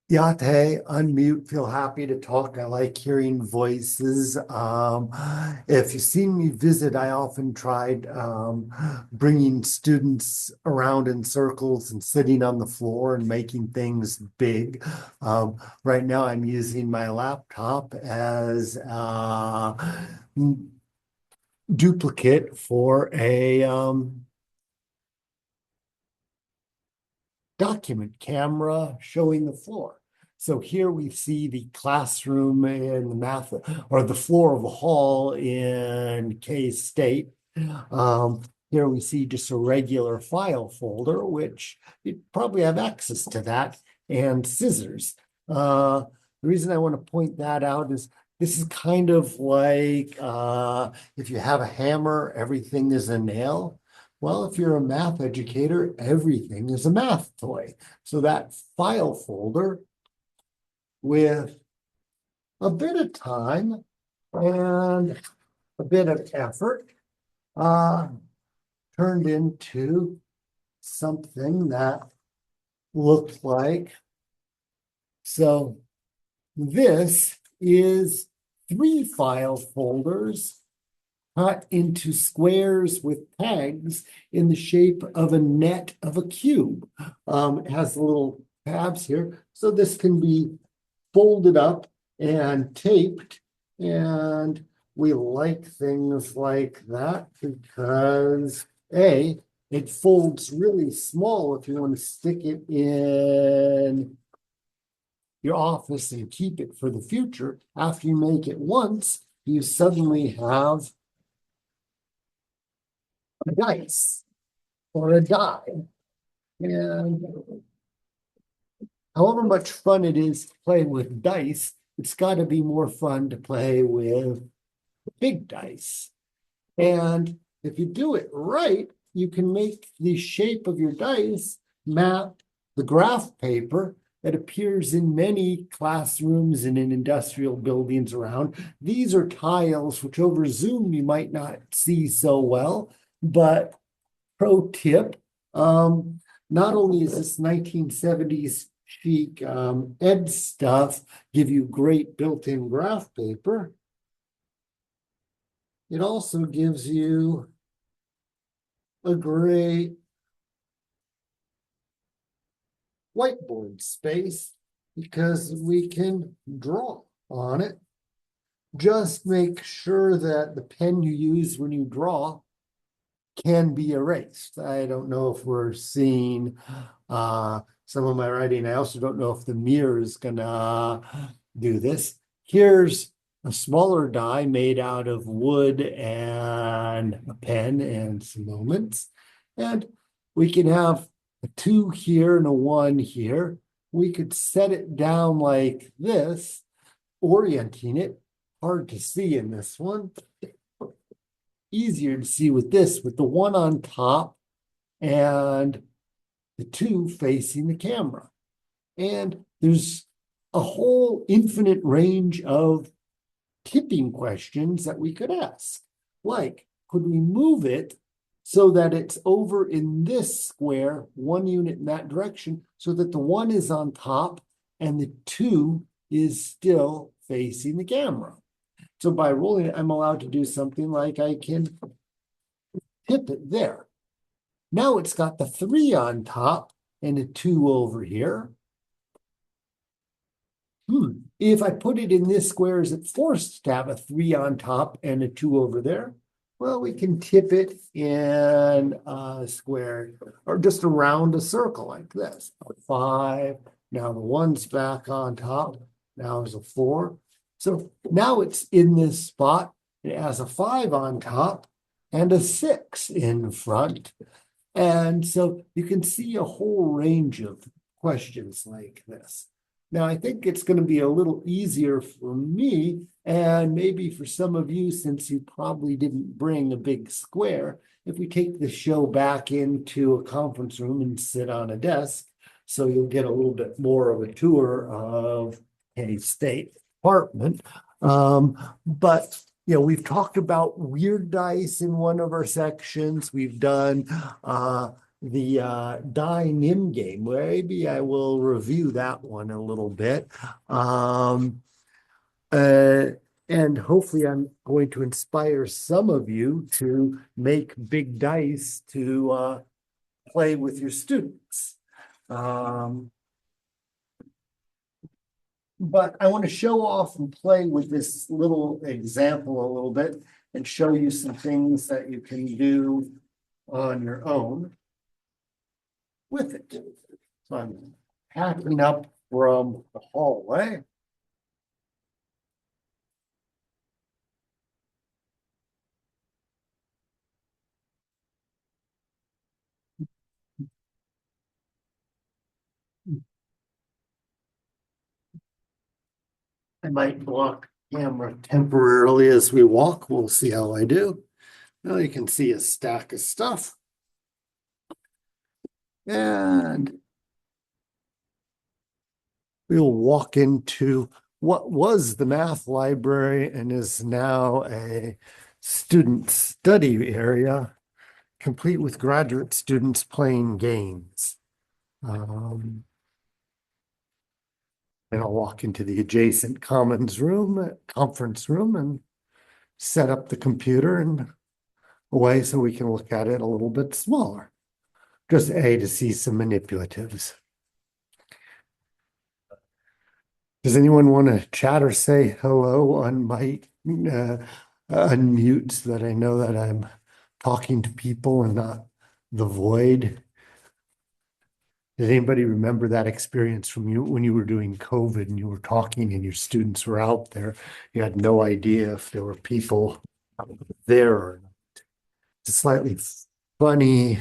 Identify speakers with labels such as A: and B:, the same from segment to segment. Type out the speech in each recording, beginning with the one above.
A: Yate, unmute, feel happy to talk. I like hearing voices. If you've seen me visit, I often tried bringing students around in circles and sitting on the floor and making things big. Right now, I'm using my laptop as a duplicate for a document camera showing the floor. So here we see the classroom in the math or the floor of a hall in K-State. Here we see just a regular file folder, which you probably have access to that, and scissors. The reason I want to point that out is this is kind of like if you have a hammer, everything is a nail. Well, if you're a math educator, everything is a math toy. So that file folder with a bit of time and a bit of effort uh, turned into something that looked like. So this is 3 file folders cut into squares with pegs in the shape of a net of a cube. It has little tabs here. So this can be folded up and taped. And we like things like that because A, it folds really small if you want to stick it in your office and keep it for the future. After you make it once, you suddenly have a dice or a die. And however much fun it is to play with dice, it's got to be more fun to play with big dice. And if you do it right, you can make the shape of your dice map the graph paper that appears in many classrooms and in industrial buildings around. These are tiles, which over Zoom you might not see so well, but pro tip, not only is this 1970s chic ed stuff give you great built-in graph paper, it also gives you a great whiteboard space because we can draw on it. Just make sure that the pen you use when you draw can be erased. I don't know if we're seeing some of my writing. I also don't know if the mirror is gonna do this. Here's a smaller die made out of wood and a pen and some moments. And we can have a 2 here and a 1 here. We could set it down like this, orienting it. Hard to see in this one. Easier to see with this, with the 1 on top and the 2 facing the camera. And there's a whole infinite range of tipping questions that we could ask. Like, could we move it so that it's over in this square, 1 unit in that direction, so that the 1 is on top and the 2 is still facing the camera? So by rolling it, I'm allowed to do something like I can tip it there. Now it's got the 3 on top and a 2 over here. If I put it in this square, is it forced to have a 3 on top and a 2 over there? Well, we can tip it in a square or just around a circle like this. A 5. Now the 1's back on top. Now there's a 4. So now it's in this spot. It has a 5 on top and a 6 in front. And so you can see a whole range of questions like this. Now, I think it's going to be a little easier for me and maybe for some of you, since you probably didn't bring a big square, if we take the show back into a conference room and sit on a desk, so you'll get a little bit more of a tour of K-State apartment. But we've talked about weird dice in one of our sections. We've done the die nim game. Maybe I will review that one a little bit. Uh, and hopefully I'm going to inspire some of you to make big dice to play with your students. Um, but I want to show off and play with this little example a little bit and show you some things that you can do on your own with it. So I'm packing up from the hallway. I might block camera temporarily as we walk. We'll see how I do. Now you can see a stack of stuff. And we'll walk into what was the math library and is now a student study area, complete with graduate students playing games. And I'll walk into the adjacent conference room, and set up the computer and away so we can look at it a little bit smaller. Just to see some manipulatives. Does anyone want to chat or say hello on my unmute so that I know that I'm talking to people and not the void? Did anybody remember that experience from you when you were doing COVID and you were talking and your students were out there? You had no idea if there were people there or not. It's a slightly funny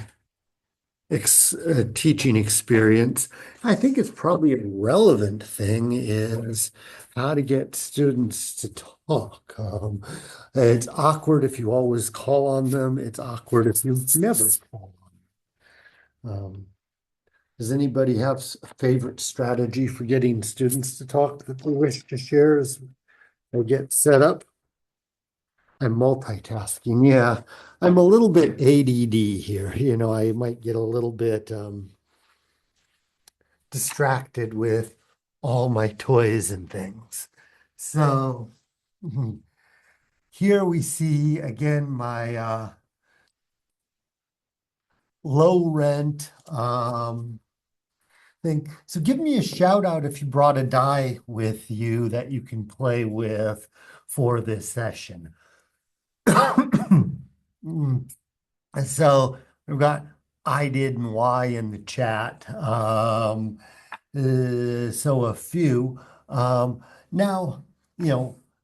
A: teaching experience. I think it's probably a relevant thing is how to get students to talk. It's awkward if you always call on them. It's awkward if you never call on them. Does anybody have a favorite strategy for getting students to talk that they wish to share as they get set up? I'm multitasking. Yeah, I'm a little bit ADD here. I might get a little bit distracted with all my toys and things. So here we see again my low rent thing. So give me a shout out if you brought a die with you that you can play with for this session. So we've got I did and why in the chat. So a few. Now,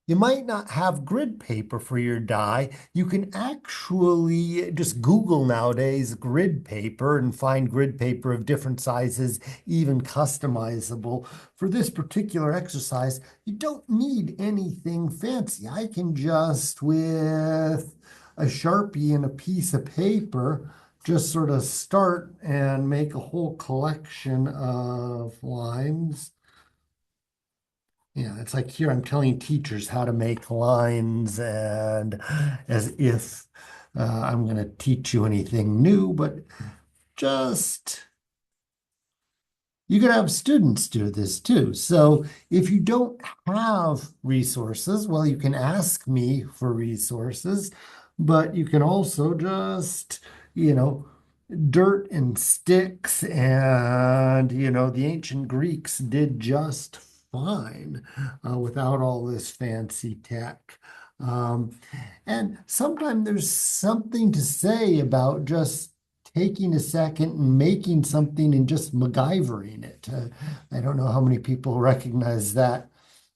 A: you might not have grid paper for your die. You can actually just Google nowadays grid paper and find grid paper of different sizes, even customizable. For this particular exercise, you don't need anything fancy. I can just, with a Sharpie and a piece of paper, just sort of start and make a whole collection of lines. Yeah, it's like here I'm telling teachers how to make lines, and as if I'm going to teach you anything new, but just you can have students do this too. So if you don't have resources, well, you can ask me for resources, but you can also just, dirt and sticks, and the ancient Greeks did just fine without all this fancy tech. And sometimes there's something to say about just taking a second and making something and just MacGyvering it. I don't know how many people recognize that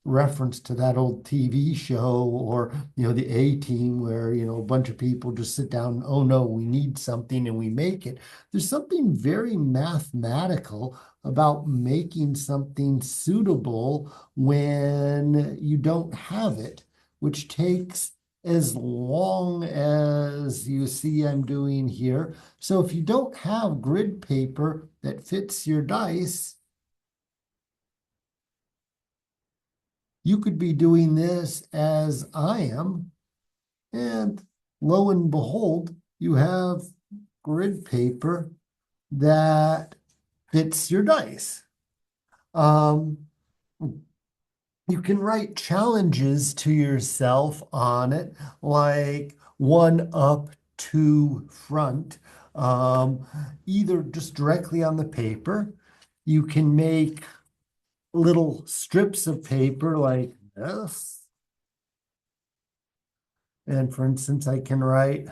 A: reference to that old TV show, or the A-Team, where a bunch of people just sit down and, oh no, we need something, and we make it. There's something very mathematical about making something suitable when you don't have it, which takes as long as you see I'm doing here. So if you don't have grid paper that fits your dice, you could be doing this as I am, and lo and behold, you have grid paper that fits your dice. Um, you can write challenges to yourself on it, like one up, two front, um, either just directly on the paper. You can make little strips of paper like this. And for instance, I can write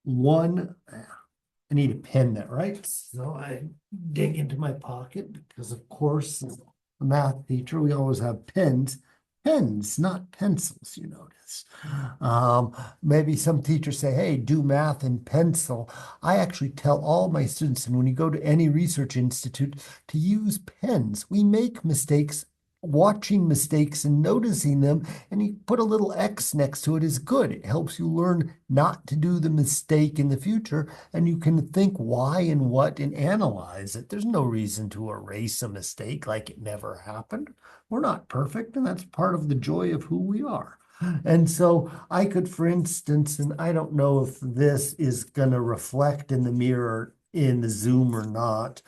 A: one. I need a pen that writes. So I dig into my pocket because, of course, as a math teacher, we always have pens. Pens, not pencils, you notice. Maybe some teachers say, hey, do math in pencil. I actually tell all my students, and when you go to any research institute, to use pens. We make mistakes. Watching mistakes and noticing them, and you put a little X next to it is good. It helps you learn not to do the mistake in the future, and you can think why and what and analyze it. There's no reason to erase a mistake like it never happened. We're not perfect, and that's part of the joy of who we are. And so I could, for instance, and I don't know if this is going to reflect in the mirror in the Zoom or not,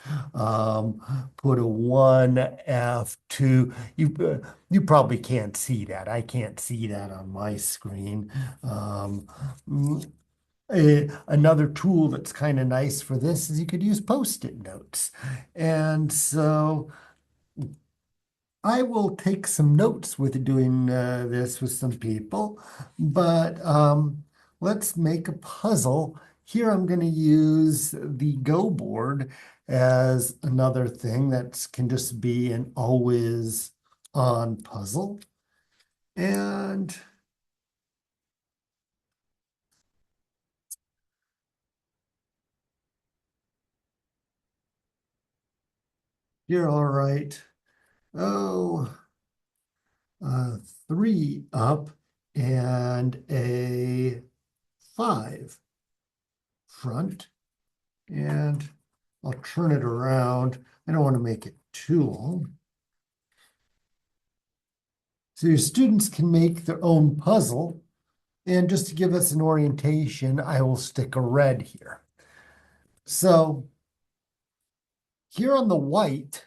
A: put a 1F2. You probably can't see that. I can't see that on my screen. Um, Another tool that's kind of nice for this is you could use Post-it notes. And so I will take some notes with doing this with some people, but let's make a puzzle. Here I'm going to use the Go board as another thing that can just be an always on puzzle. And you're all right. Oh, uh, three up and a five front. And I'll turn it around. I don't want to make it too long. So your students can make their own puzzle. And just to give us an orientation, I will stick a red here. So here on the white,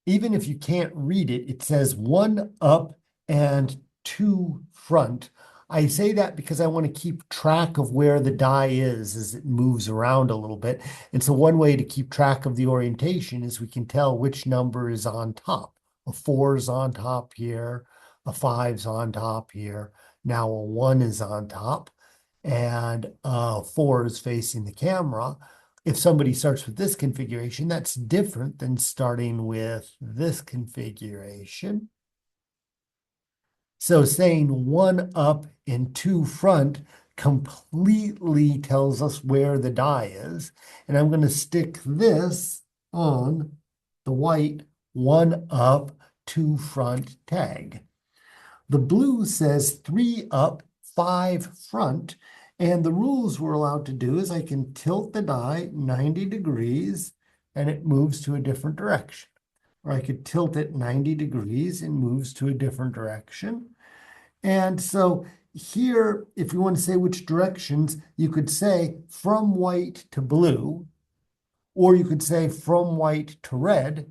A: even if you can't read it, it says one up and two front. I say that because I want to keep track of where the die is as it moves around a little bit. And so one way to keep track of the orientation is we can tell which number is on top. A four is on top here, a five's on top here. Now a one is on top, and a four is facing the camera. If somebody starts with this configuration, that's different than starting with this configuration. So saying one up and two front completely tells us where the die is. And I'm going to stick this on the white one up, two front tag. The blue says three up, five front. And the rules we're allowed to do is I can tilt the die 90 degrees and it moves to a different direction. Or I could tilt it 90 degrees and moves to a different direction. And so here, if you want to say which directions, you could say from white to blue, or you could say from white to red.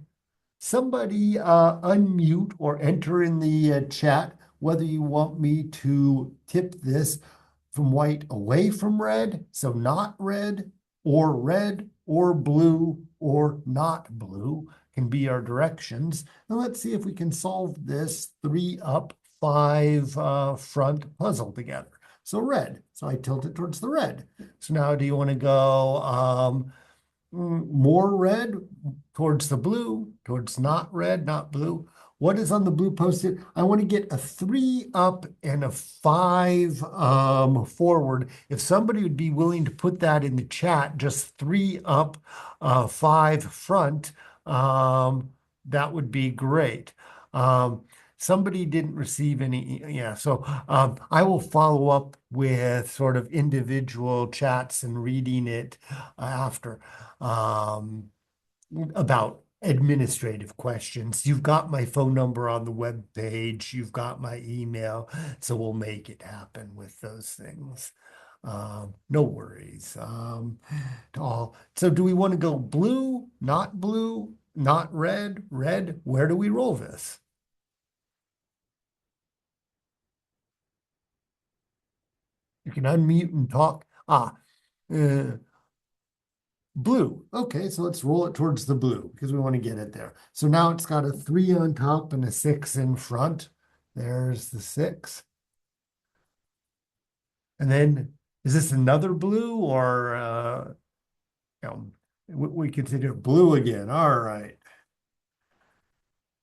A: Somebody unmute or enter in the chat whether you want me to tip this from white away from red, so not red, or blue, or not blue can be our directions. And let's see if we can solve this three up, five front puzzle together. So red, so I tilt it towards the red. So now do you want to go more red towards the blue, towards not red, not blue? What is on the blue Post-it? I want to get a three up and a five forward. If somebody would be willing to put that in the chat, just three up, five front, that would be great. Somebody didn't receive any, yeah. So I will follow up with sort of individual chats and reading it after about administrative questions. You've got my phone number on the web page. You've got my email, so we'll make it happen with those things. No worries. All. So do we want to go blue, not red, red? Where do we roll this? You can unmute and talk. Uh, blue. Okay, so let's roll it towards the blue because we want to get it there. So now it's got a 3 on top and a 6 in front. There's the 6. And then is this another blue or you know, we consider blue again. All right.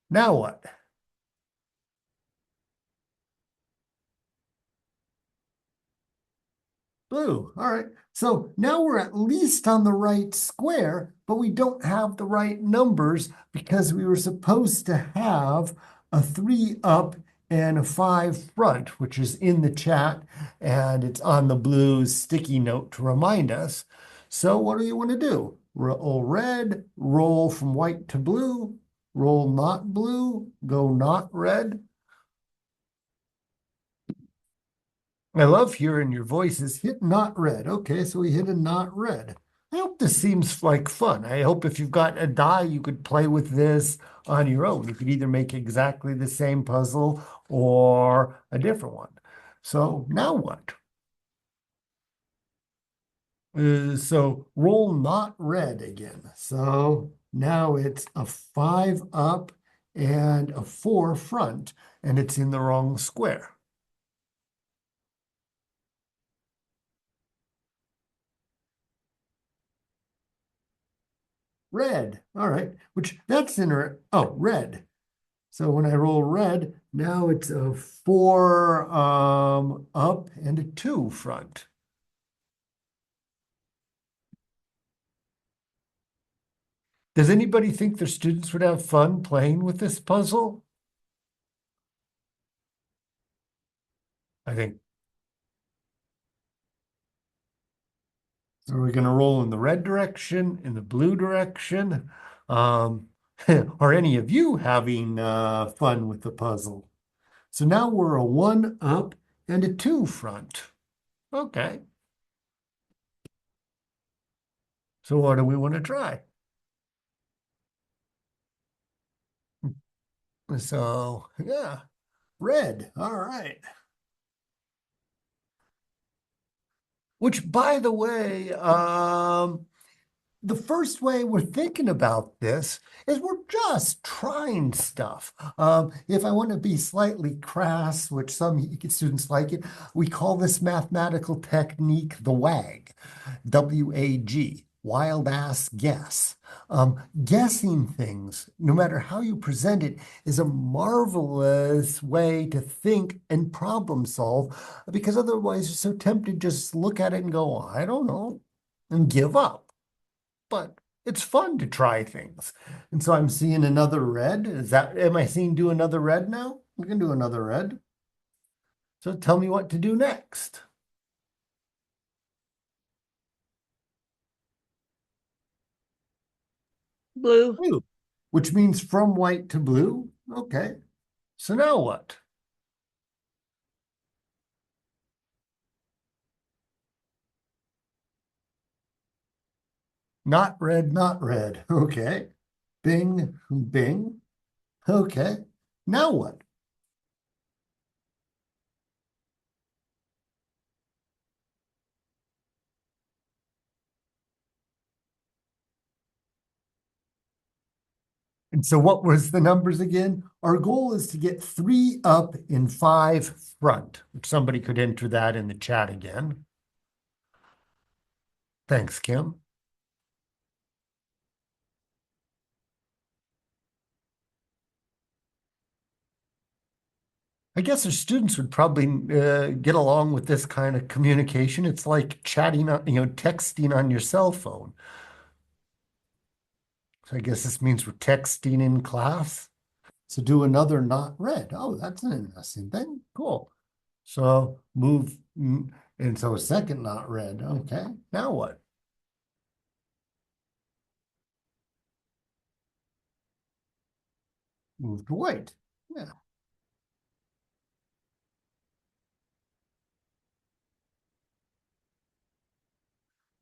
A: Now what? Blue. All right. So now we're at least on the right square, but we don't have the right numbers because we were supposed to have a 3 up and a 5 front, which is in the chat and it's on the blue sticky note to remind us. So what do you want to do? Roll red, roll from white to blue, roll not blue, go not red. I love hearing your voices. Hit not red. Okay, so we hit a not red. I hope this seems like fun. I hope if you've got a die, you could play with this on your own. You could either make exactly the same puzzle or a different one. So now what? So roll not red again. So now it's a 5 up and a 4 front, and it's in the wrong square. Red. All right. Which that's red. So when I roll red, now it's a 4 up and a 2 front. Does anybody think their students would have fun playing with this puzzle? I think. So we're going to roll in the red direction, in the blue direction. Um, are any of you having fun with the puzzle? So now we're a 1 up and a 2 front. Okay. So what do we want to try? So, yeah, red. All right. Which, by the way, the first way we're thinking about this is we're just trying stuff. If I want to be slightly crass, which some students like it, we call this mathematical technique the WAG, W-A-G, wild ass guess. Guessing things, no matter how you present it, is a marvelous way to think and problem solve because otherwise you're so tempted to just look at it and go, I don't know, and give up. But it's fun to try things. And so I'm seeing another red. Am I seeing do another red now? We can do another red. So tell me what to do next.
B: Blue.
A: Blue, which means from white to blue. Okay. So now what? Not red, not red. Okay. Bing, bing. Okay. Now what? And so what was the numbers again? Our goal is to get 3 up in 5 front. If somebody could enter that in the chat again. Thanks, Kim. I guess our students would probably get along with this kind of communication. It's like chatting on, texting on your cell phone. So I guess this means we're texting in class. So do another not red. Oh, that's an interesting thing. Cool. So move, and so a second not red. Okay. Now what? Move to white. Yeah.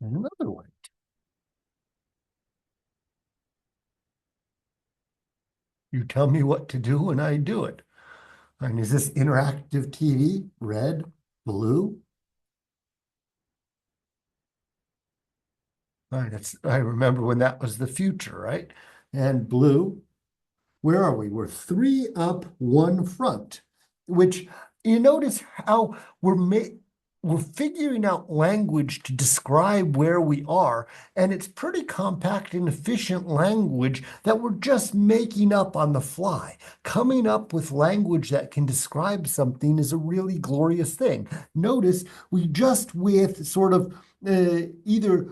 A: And another one. You tell me what to do and I do it. And is this interactive TV? Red, blue? All right, I remember when that was the future, right? And blue, where are we? We're three up, one front, which you notice how we're figuring out language to describe where we are, and it's pretty compact and efficient language that we're just making up on the fly. Coming up with language that can describe something is a really glorious thing. Notice we just with sort of either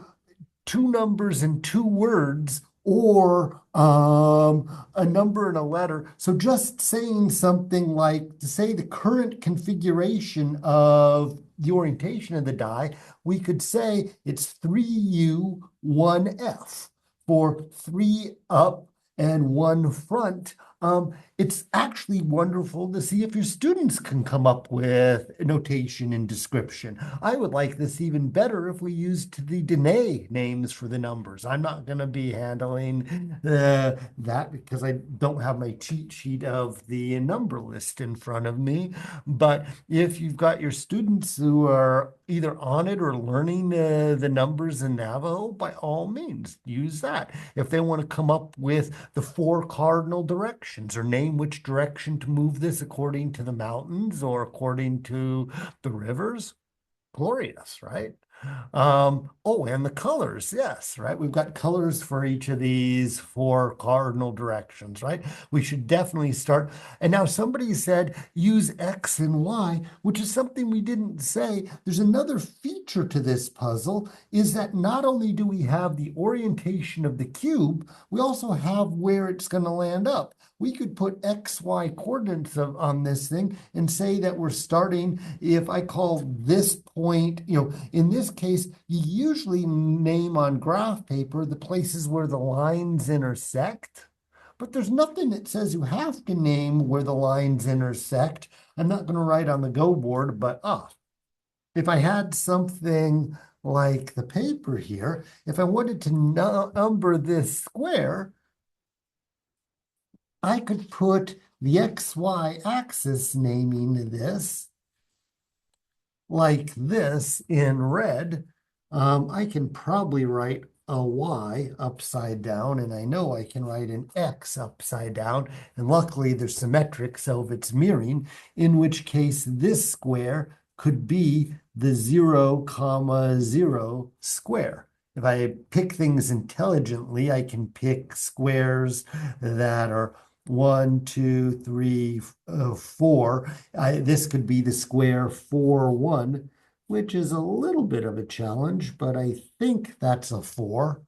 A: two numbers and two words or a number and a letter. So just saying something like to say the current configuration of the orientation of the die, we could say it's 3U, 1F for three up and one front. It's actually wonderful to see if your students can come up with notation and description. I would like this even better if we used the Dene names for the numbers. I'm not going to be handling that because I don't have my cheat sheet of the number list in front of me. But if you've got your students who are either on it or learning the numbers in Navajo, by all means, use that. If they want to come up with the four cardinal directions or name which direction to move this according to the mountains or according to the rivers, glorious, right? Oh, and the colors, yes, right? We've got colors for each of these four cardinal directions, right? We should definitely start. And now somebody said use X and Y, which is something we didn't say. There's another feature to this puzzle is that not only do we have the orientation of the cube, we also have where it's going to land up. We could put X, Y coordinates on this thing and say that we're starting, if I call this point, in this case, you usually name on graph paper the places where the lines intersect, but there's nothing that says you have to name where the lines intersect. I'm not going to write on the go board, but if I had something like the paper here, if I wanted to number this square, I could put the XY axis naming this like this in red. I can probably write a Y upside down, and I know I can write an X upside down, and luckily they're symmetric, so if it's mirroring, in which case this square could be the 0, 0 square. If I pick things intelligently, I can pick squares that are 1, 2, 3, 4. This could be the square 4, 1, which is a little bit of a challenge, but I think that's a 4.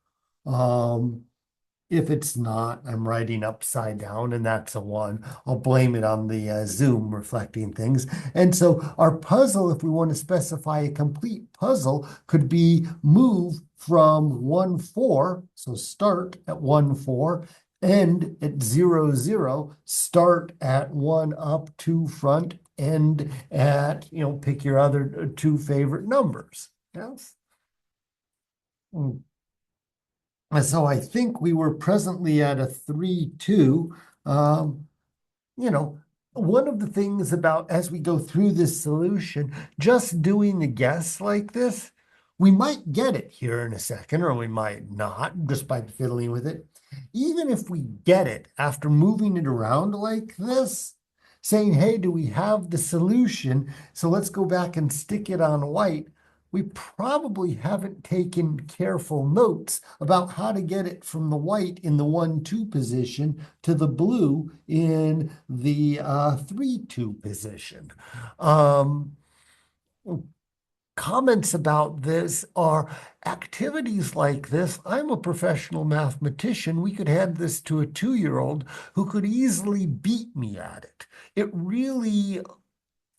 A: If it's not, I'm writing upside down and that's a 1. I'll blame it on the Zoom reflecting things. And so our puzzle, if we want to specify a complete puzzle, could be move from 1, 4, so start at 1, 4, end at 0, 0, start at 1 up, 2 front, end at, pick your other two favorite numbers. Yes. And so I think we were presently at a 3, 2. You know, one of the things about as we go through this solution, just doing the guess like this, we might get it here in a second, or we might not, just by fiddling with it. Even if we get it after moving it around like this, saying, hey, do we have the solution? So let's go back and stick it on white. We probably haven't taken careful notes about how to get it from the white in the 1, 2 position to the blue in the 3, 2 position. Comments about this are activities like this. I'm a professional mathematician. We could hand this to a 2-year-old who could easily beat me at it. It really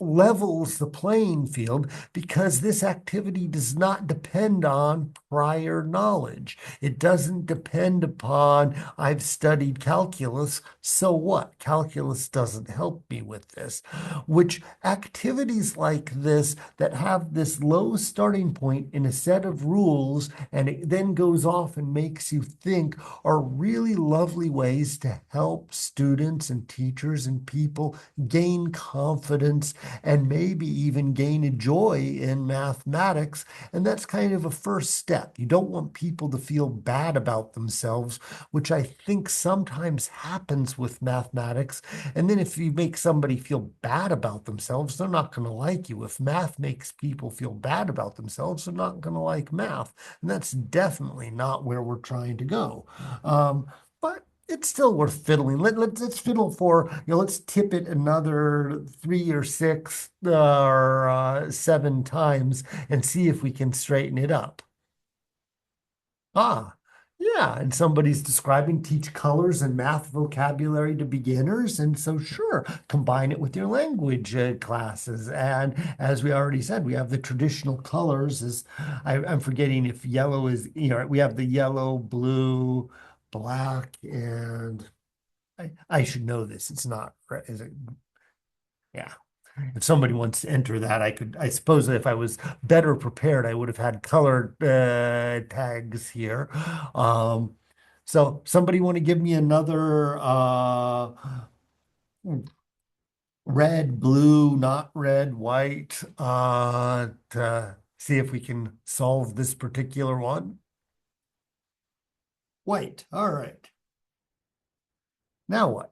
A: levels the playing field because this activity does not depend on prior knowledge. It doesn't depend upon, I've studied calculus, so what? Calculus doesn't help me with this. Which activities like this that have this low starting point in a set of rules and it then goes off and makes you think are really lovely ways to help students and teachers and people gain confidence and maybe even gain a joy in mathematics. And that's kind of a first step. You don't want people to feel bad about themselves, which I think sometimes happens with mathematics. And then if you make somebody feel bad about themselves, they're not going to like you. If math makes people feel bad about themselves, they're not going to like math. And that's definitely not where we're trying to go. But it's still worth fiddling. Let's fiddle for, let's tip it another 3 or 6 or 7 times and see if we can straighten it up. Ah, yeah. And somebody's describing teach colors and math vocabulary to beginners. And so, sure, combine it with your language classes. And as we already said, we have the traditional colors. I'm forgetting if yellow is, we have the yellow, blue, black, and I should know this. It's not, right? Is it? Yeah. If somebody wants to enter that, I suppose if I was better prepared, I would have had colored tags here. Um, so somebody want to give me another red, blue, not red, white, to see if we can solve this particular one? White. All right. Now what?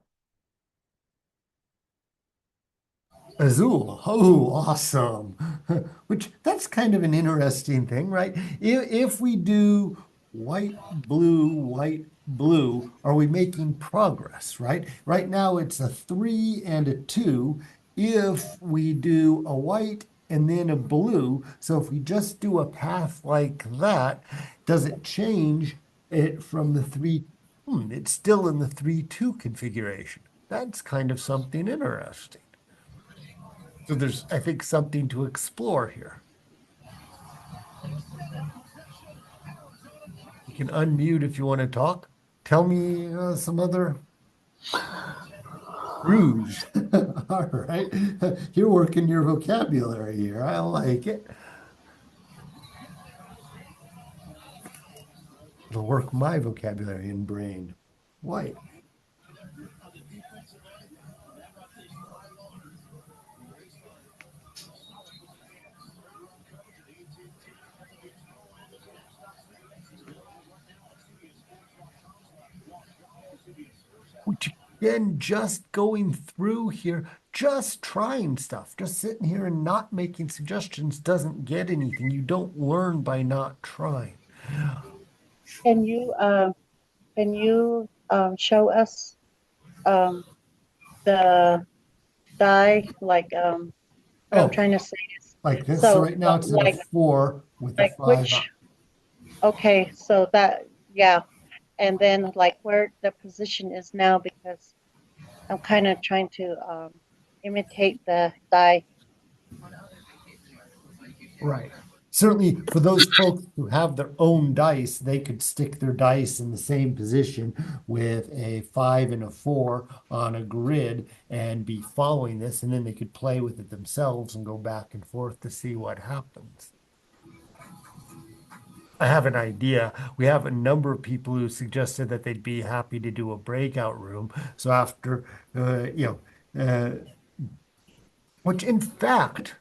A: Azul. Oh, awesome. Which that's kind of an interesting thing, right? If we do white, blue, are we making progress, right? Right now it's a 3 and a 2. If we do a white and then a blue, so if we just do a path like that, does it change it from the three? It's still in the 3-2 configuration. That's kind of something interesting. So there's, I think, something to explore here. You can unmute if you want to talk. Tell me some other rouge. All right. You're working your vocabulary here. I like it. It'll work my vocabulary and brain. White. Which again, just going through here, just trying stuff, just sitting here and not making suggestions doesn't get anything. You don't learn by not trying.
B: Can you show us um, the die like what I'm
A: Oh,
B: trying to say is
A: like this. So
B: so
A: right now it's in a
B: like
A: 4 with a 5
B: which
A: up.
B: okay, so that yeah, and then like where the position is now because I'm kind of trying to imitate the die.
A: Right. Certainly, for those folks who have their own dice, they could stick their dice in the same position with a 5 and a 4 on a grid and be following this, and then they could play with it themselves and go back and forth to see what happens. I have an idea. We have a number of people who suggested that they'd be happy to do a breakout room. So after, which in fact,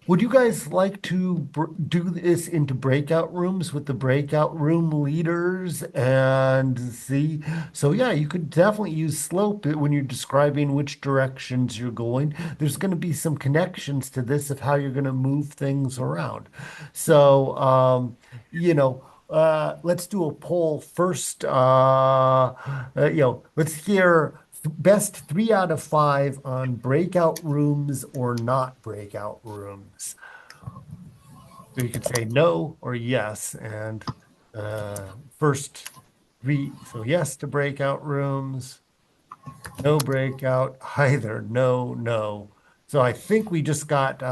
A: would you guys like to do this into breakout rooms with the breakout room leaders and see? So yeah, you could definitely use slope when you're describing which directions you're going. There's going to be some connections to this of how you're going to move things around. So, let's do a poll first. Let's hear best 3 out of 5 on breakout rooms or not breakout rooms. So you could say no or yes. And first 3, so yes to breakout rooms, no breakout, either, no, no. So I think we just got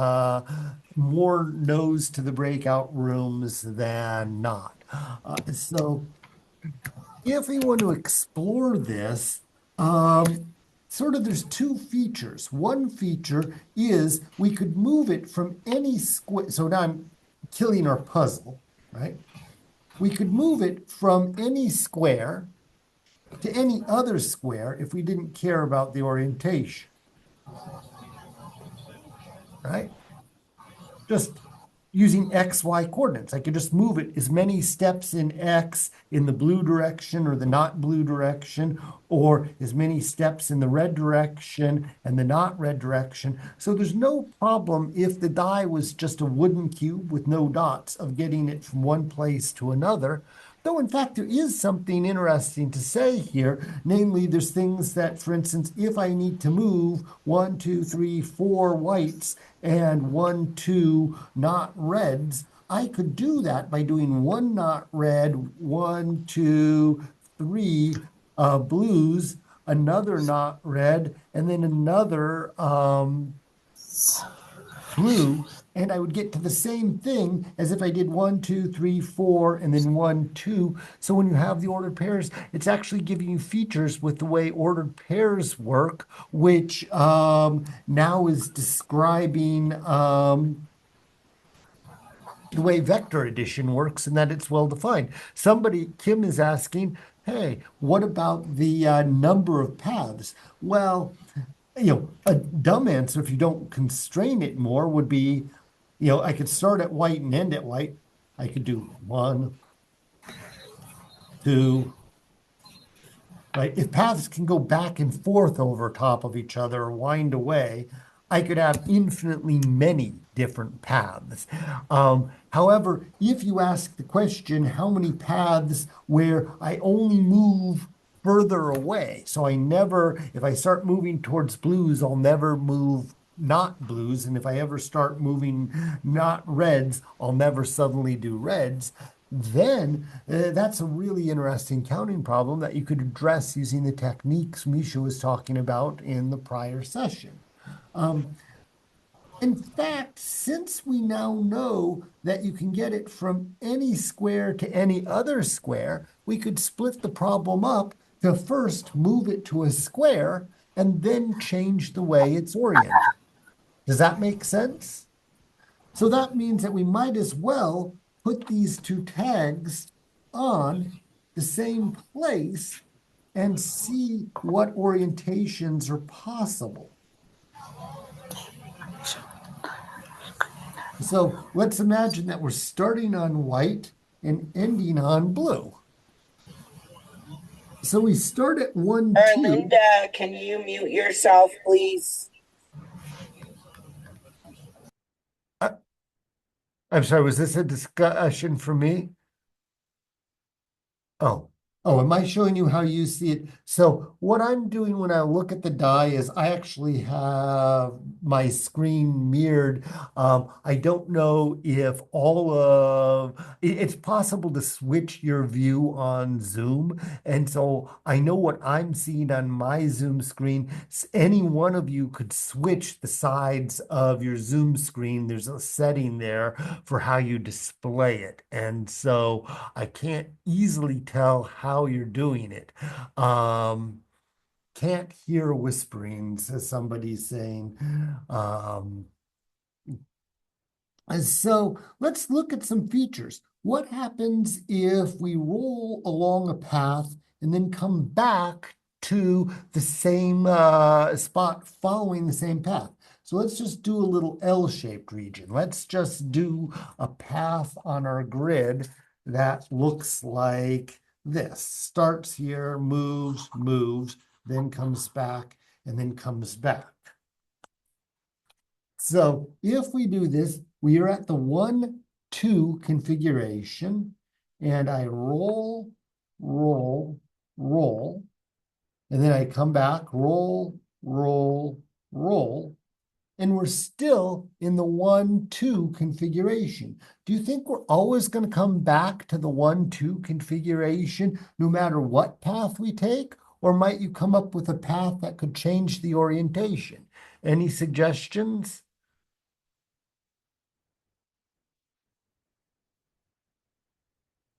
A: more no's to the breakout rooms than not. So if we want to explore this, sort of there's two features. One feature is we could move it from any square. So now I'm killing our puzzle, right? We could move it from any square to any other square if we didn't care about the orientation, right? Just using XY coordinates. I could just move it as many steps in X in the blue direction or the not blue direction, or as many steps in the red direction and the not red direction. So there's no problem if the die was just a wooden cube with no dots of getting it from one place to another. Though, in fact, there is something interesting to say here. Namely, there's things that, for instance, if I need to move 1, 2, 3, 4 whites and 1, 2 not reds, I could do that by doing one not red, 1, 2, 3 blues, another not red, and then another blue, and I would get to the same thing as if I did 1, 2, 3, 4, and then 1, 2. So when you have the ordered pairs, it's actually giving you features with the way ordered pairs work, which now is describing the way vector addition works and that it's well defined. Somebody, Kim, is asking, hey, what about the number of paths? Well, a dumb answer, if you don't constrain it more, would be, I could start at white and end at white. I could do 1, 2, right? If paths can go back and forth over top of each other or wind away, I could have infinitely many different paths. However, if you ask the question, how many paths where I only move further away, so I never, if I start moving towards blues, I'll never move not blues. And if I ever start moving not reds, I'll never suddenly do reds. Then that's a really interesting counting problem that you could address using the techniques Misha was talking about in the prior session. In fact, since we now know that you can get it from any square to any other square, we could split the problem up to first move it to a square and then change the way it's oriented. Does that make sense? So that means that we might as well put these two tags on the same place and see what orientations are possible. So let's imagine that we're starting on white and ending on blue. So we start at 1, 2.
C: Linda, can you mute yourself, please?
A: I'm sorry, was this a discussion for me? Oh, am I showing you how you see it? So what I'm doing when I look at the die is I actually have my screen mirrored. I don't know if it's possible to switch your view on Zoom. And so I know what I'm seeing on my Zoom screen. Any one of you could switch the sides of your Zoom screen. There's a setting there for how you display it. And so I can't easily tell how you're doing it. Can't hear whisperings, as somebody's saying. And so let's look at some features. What happens if we roll along a path and then come back to the same spot following the same path? So let's just do a little L-shaped region. Let's just do a path on our grid that looks like this. Starts here, moves, then comes back, and then comes back. So if we do this, we are at the 1, 2 configuration, and I roll, roll, roll, and then I come back, roll, roll, roll, and we're still in the 1, 2 configuration. Do you think we're always going to come back to the 1, 2 configuration no matter what path we take? Or might you come up with a path that could change the orientation? Any suggestions?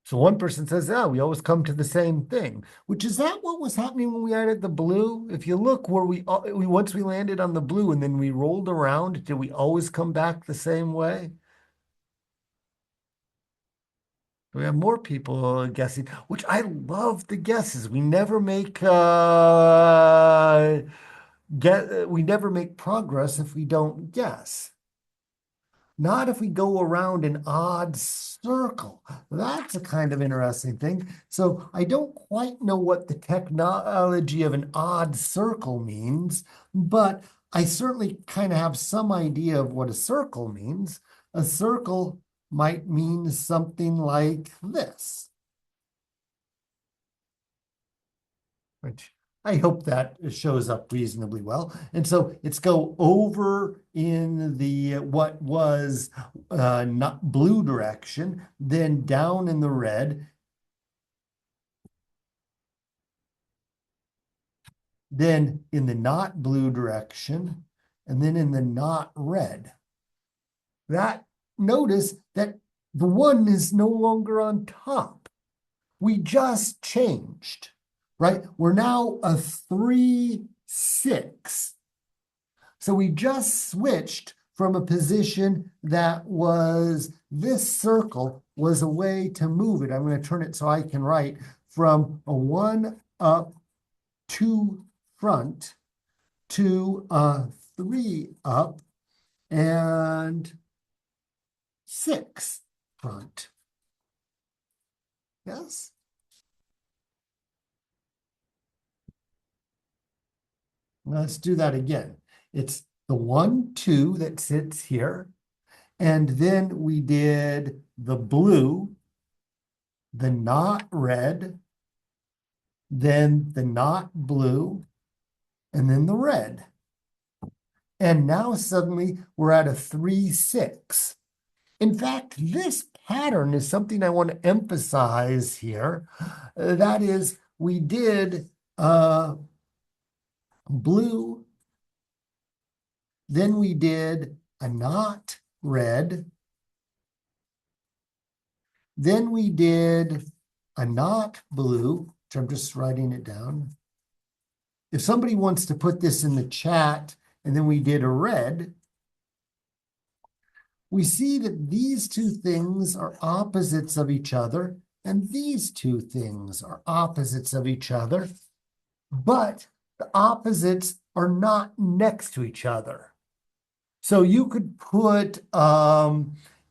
A: So one person says, "Ah, we always come to the same thing," which is that what was happening when we added the blue? If you look where we once we landed on the blue and then we rolled around, did we always come back the same way? We have more people guessing, which I love the guesses. We never make we never make progress if we don't guess. Not if we go around an odd circle. That's a kind of interesting thing. So I don't quite know what the technology of an odd circle means, but I certainly kind of have some idea of what a circle means. A circle might mean something like this, which I hope that shows up reasonably well. And so it's go over in the what was not blue direction, then down in the red, then in the not blue direction, and then in the not red. That notice that the one is no longer on top. We just changed, right? We're now a 3, 6. So we just switched from a position that was this circle was a way to move it. I'm going to turn it so I can write from a 1 up, 2 front to a 3 up and 6 front. Yes? Let's do that again. It's the 1, 2 that sits here. And then we did the blue, the not red, then the not blue, and then the red. And now suddenly we're at a 3, 6. In fact, this pattern is something I want to emphasize here. That is, we did blue, then we did a not red, then we did a not blue, which I'm just writing it down. If somebody wants to put this in the chat, and then we did a red, we see that these two things are opposites of each other, and these two things are opposites of each other, but the opposites are not next to each other. So you could put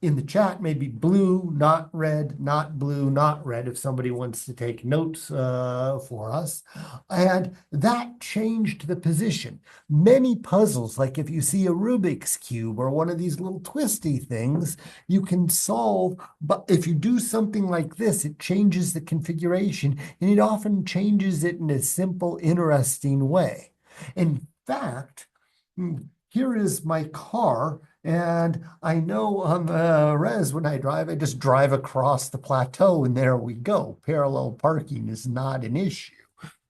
A: in the chat maybe blue, not red, not blue, not red, if somebody wants to take notes for us. And that changed the position. Many puzzles, like if you see a Rubik's Cube or one of these little twisty things, you can solve, but if you do something like this, it changes the configuration, and it often changes it in a simple, interesting way. In fact, here is my car, and I know on the res when I drive, I just drive across the plateau and there we go. Parallel parking is not an issue.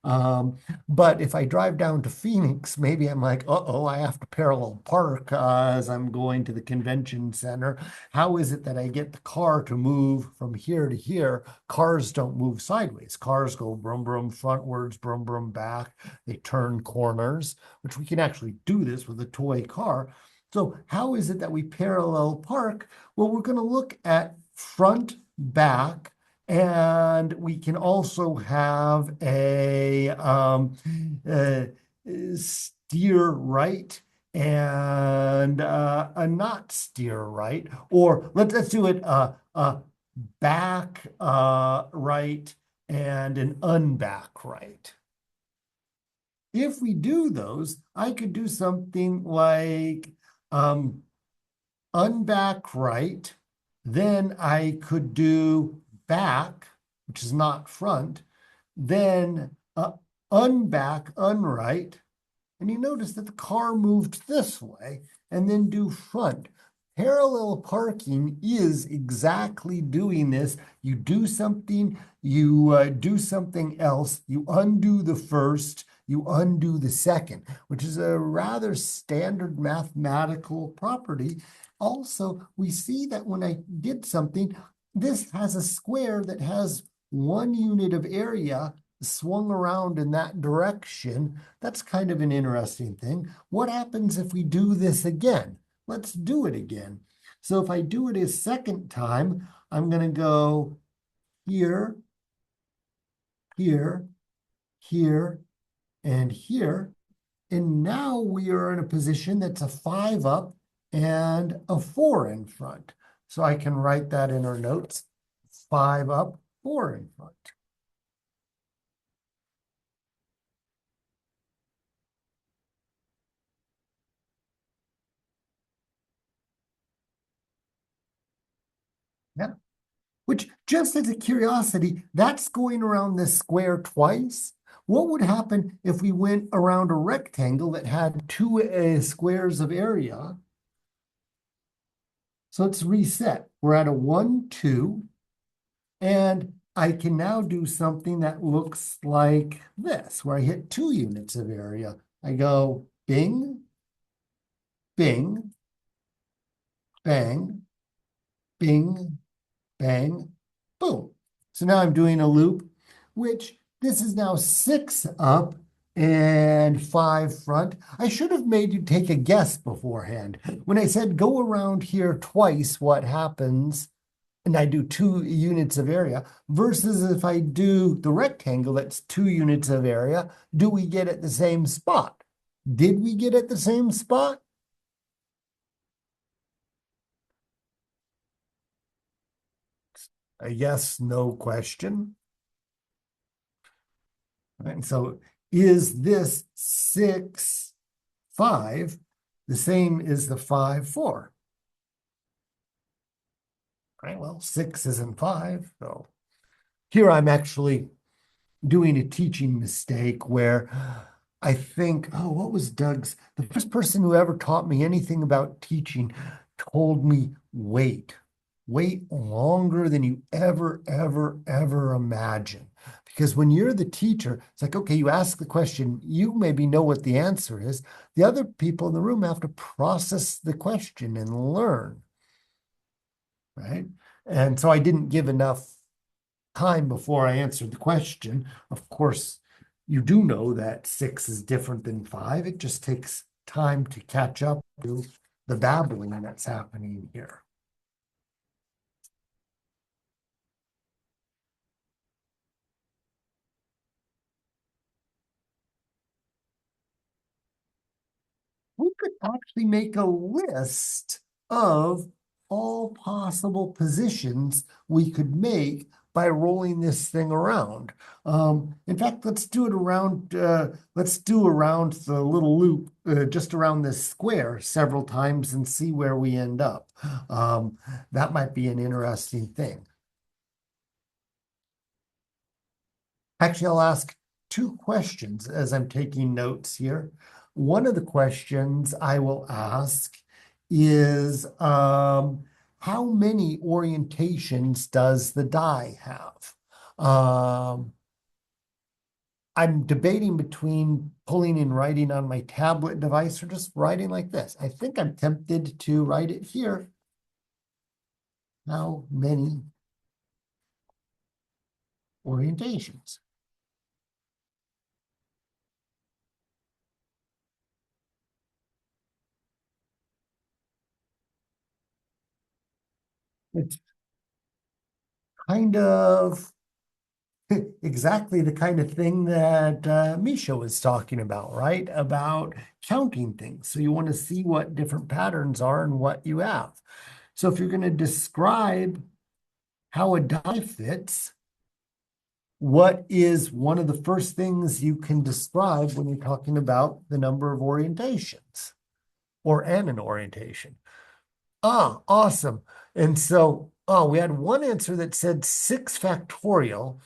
A: But if I drive down to Phoenix, maybe I'm like, uh-oh, I have to parallel park as I'm going to the convention center. How is it that I get the car to move from here to here? Cars don't move sideways. Cars go brum, brum, frontwards, brum, brum, back. They turn corners, which we can actually do this with a toy car. So how is it that we parallel park? Well, we're going to look at front, back, and we can also have a steer right and a not steer right. Or let's do it back right and an unback right. If we do those, I could do something like unback right, then I could do back, which is not front, then unback, unright, and you notice that the car moved this way, and then do front. Parallel parking is exactly doing this. You do something, you do something else, you undo the first, you undo the second, which is a rather standard mathematical property. Also, we see that when I did something, this has a square that has 1 unit of area swung around in that direction. That's kind of an interesting thing. What happens if we do this again? Let's do it again. So if I do it a second time, I'm going to go here, here, here, and here. And now we are in a position that's a 5 up and a 4 in front. So I can write that in our notes, 5 up, 4 in front. Yeah. Which, just as a curiosity, that's going around this square twice. What would happen if we went around a rectangle that had 2 squares of area? So let's reset. We're at a 1, 2, and I can now do something that looks like this, where I hit 2 units of area. I go bing, bing, bang, bing, bang, boom. So now I'm doing a loop, which this is now 6 up and 5 front. I should have made you take a guess beforehand. When I said go around here twice, what happens? And I do 2 units of area versus if I do the rectangle, that's 2 units of area. Do we get at the same spot? Did we get at the same spot? A yes, no question. And so is this 6, 5 the same as the 5, 4? Right, well, 6 isn't 5. So here I'm actually doing a teaching mistake where I think, oh, what was Doug's? The first person who ever taught me anything about teaching told me, wait longer than you ever imagine. Because when you're the teacher, it's like, okay, you ask the question, you maybe know what the answer is. The other people in the room have to process the question and learn, right? And so I didn't give enough time before I answered the question. Of course, you do know that 6 is different than 5. It just takes time to catch up to the babbling that's happening here. We could actually make a list of all possible positions we could make by rolling this thing around. In fact, let's do around the little loop, just around this square several times and see where we end up. That might be an interesting thing. Actually, I'll ask 2 questions as I'm taking notes here. One of the questions I will ask is, how many orientations does the die have? I'm debating between pulling and writing on my tablet device or just writing like this. I think I'm tempted to write it here. How many orientations? It's kind of exactly the kind of thing that Misha was talking about, right? About counting things. So you want to see what different patterns are and what you have. So if you're going to describe how a die fits, what is one of the first things you can describe when you're talking about the number of orientations or an orientation? Ah, awesome. And so, we had one answer that said 6 factorial.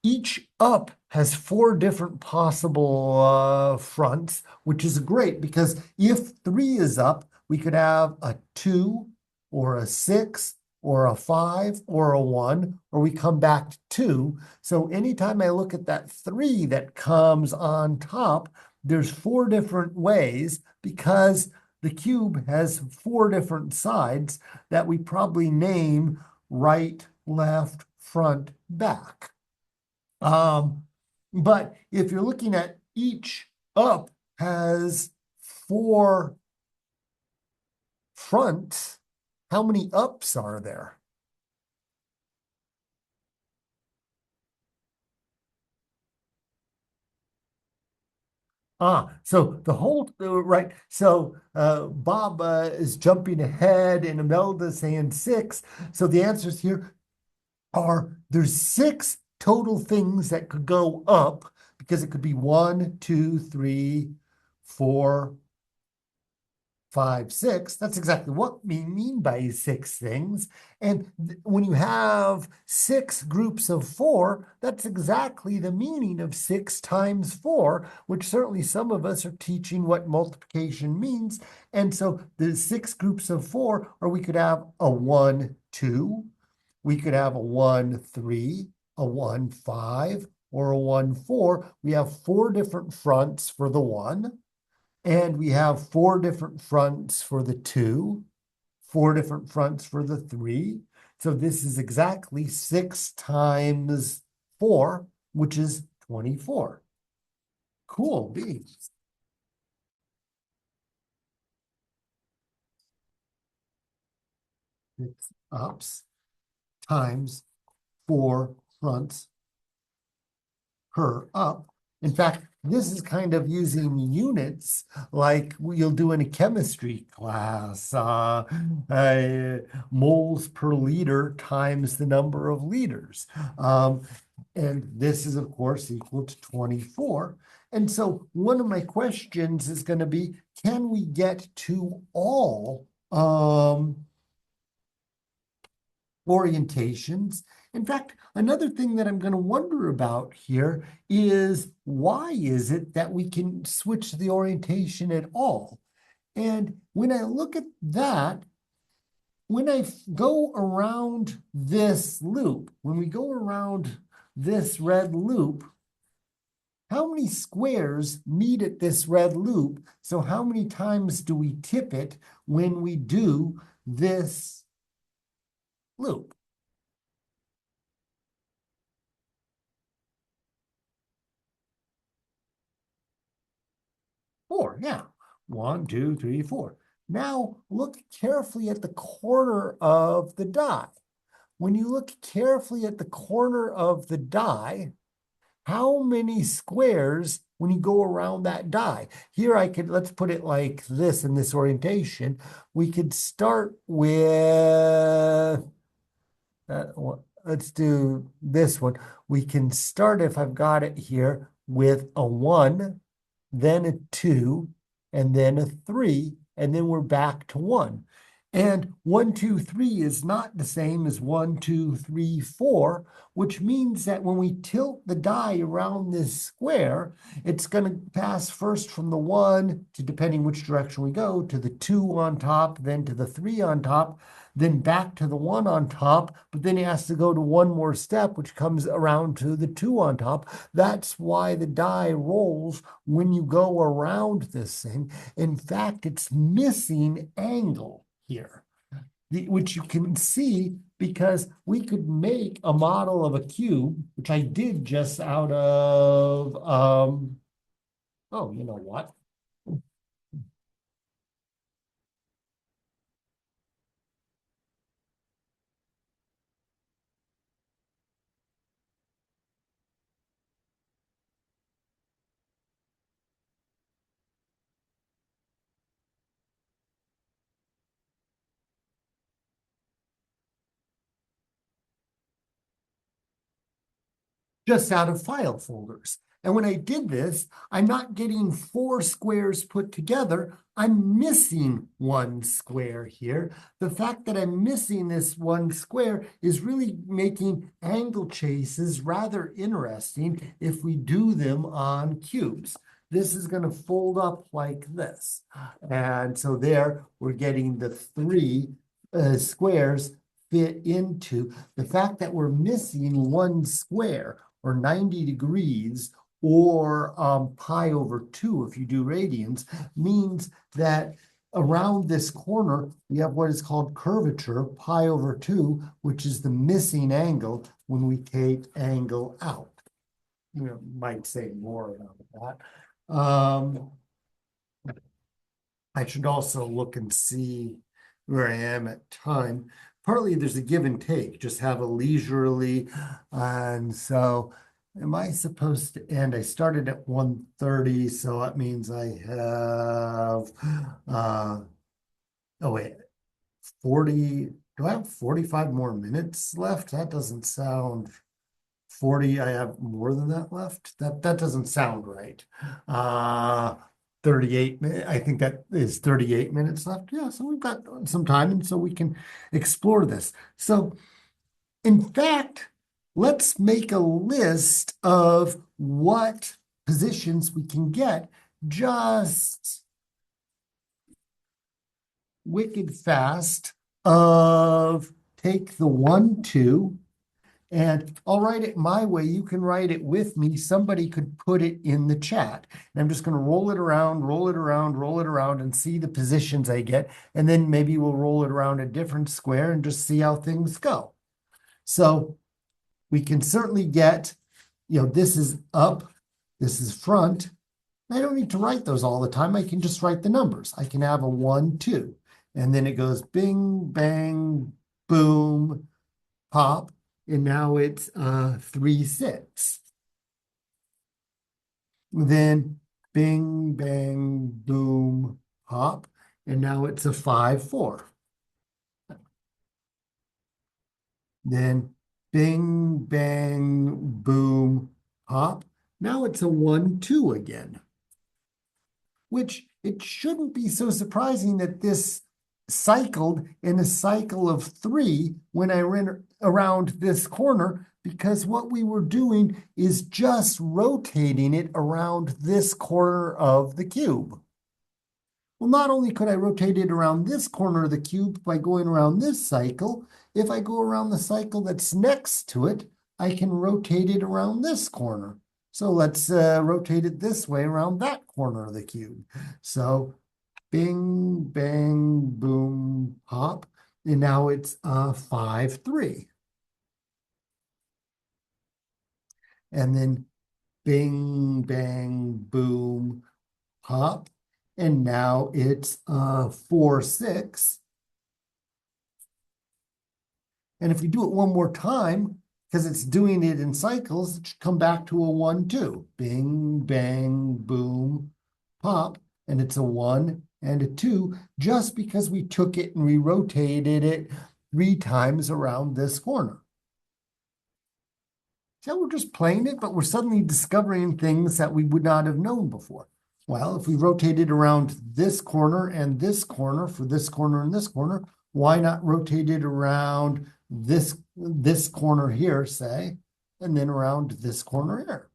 A: Each up has 4 different possible fronts, which is great because if 3 is up, we could have a 2 or a 6 or a 5 or a 1, or we come back to 2. So anytime I look at that 3 that comes on top, there's 4 different ways because the cube has 4 different sides that we probably name right, left, front, back. But if you're looking at each up has 4 fronts, how many ups are there? So the whole, right, so Bob is jumping ahead and Imelda's saying 6. So the answers here are there's 6 total things that could go up because it could be 1, 2, 3, 4, 5, 6. That's exactly what we mean by 6 things. And when you have 6 groups of 4, that's exactly the meaning of 6 times 4, which certainly some of us are teaching what multiplication means. And so the 6 groups of 4, or we could have a 1, 2, we could have a 1, 3, a 1, 5, or a 1, 4. We have 4 different fronts for the 1. And we have 4 different fronts for the 2, 4 different fronts for the 3. So this is exactly 6 times 4, which is 24. Cool beans. Six ups times 4 fronts per up. In fact, this is kind of using units like you'll do in a chemistry class, moles per liter times the number of liters. And this is, of course, equal to 24. And so one of my questions is going to be, can we get to all orientations? In fact, another thing that I'm going to wonder about here is why is it that we can switch the orientation at all? And when I look at that, when I go around this loop, when we go around this red loop, how many squares meet at this red loop? So how many times do we tip it when we do this loop? 4, yeah. 1, 2, 3, 4. Now look carefully at the corner of the die. When you look carefully at the corner of the die, how many squares when you go around that die? Here let's put it like this in this orientation. We could start with, let's do this one. We can start, if I've got it here, with a 1, then a 2, and then a 3, and then we're back to 1. And 1, 2, 3 is not the same as 1, 2, 3, 4, which means that when we tilt the die around this square, it's going to pass first from the 1 to, depending which direction we go, to the 2 on top, then to the 3 on top, then back to the 1 on top, but then it has to go to one more step, which comes around to the 2 on top. That's why the die rolls when you go around this thing. In fact, it's missing angle here, which you can see because we could make a model of a cube, which I did just out of, oh, you know what? Just out of file folders. And when I did this, I'm not getting 4 squares put together. I'm missing 1 square here. The fact that I'm missing this 1 square is really making angle chases rather interesting if we do them on cubes. This is going to fold up like this. And so there we're getting the 3 squares fit into the fact that we're missing one square or 90 degrees or pi over 2 if you do radians, means that around this corner, we have what is called curvature, pi over 2, which is the missing angle when we take angle out. You might say more about that. I should also look and see where I am at time. Partly there's a give and take, just have a leisurely, and so am I supposed to end? I started at 1:30, so that means I have oh wait, 40, do I have 45 more minutes left? That doesn't sound 40, I have more than that left. That doesn't sound right. 38 minutes, I think that is 38 minutes left. Yeah, so we've got some time, and so we can explore this. So in fact, let's make a list of what positions we can get just wicked fast of take the 1, 2, and I'll write it my way. You can write it with me. Somebody could put it in the chat. And I'm just going to roll it around, roll it around, roll it around, and see the positions I get. And then maybe we'll roll it around a different square and just see how things go. So we can certainly get, this is up, this is front. I don't need to write those all the time. I can just write the numbers. I can have a 1, 2, and then it goes bing, bang, boom, pop. And now it's 3, 6. Then bing, bang, boom, pop. And now it's a 5, 4. Then bing, bang, boom, pop. Now it's a 1, 2 again. Which it shouldn't be so surprising that this cycled in a cycle of 3 when I ran around this corner, because what we were doing is just rotating it around this corner of the cube. Well, not only could I rotate it around this corner of the cube by going around this cycle, if I go around the cycle that's next to it, I can rotate it around this corner. So let's rotate it this way around that corner of the cube. So bing, bang, boom, pop. And now it's 5, 3. And then bing, bang, boom, pop. And now it's 4, 6. And if we do it one more time, because it's doing it in cycles, it should come back to a 1, 2. Bing, bang, boom, pop. And it's a 1 and a 2, just because we took it and we rotated it 3 times around this corner. So we're just playing it, but we're suddenly discovering things that we would not have known before. Well, if we rotated around this corner and this corner for this corner and this corner, why not rotate it around this corner here, say, and then around this corner here?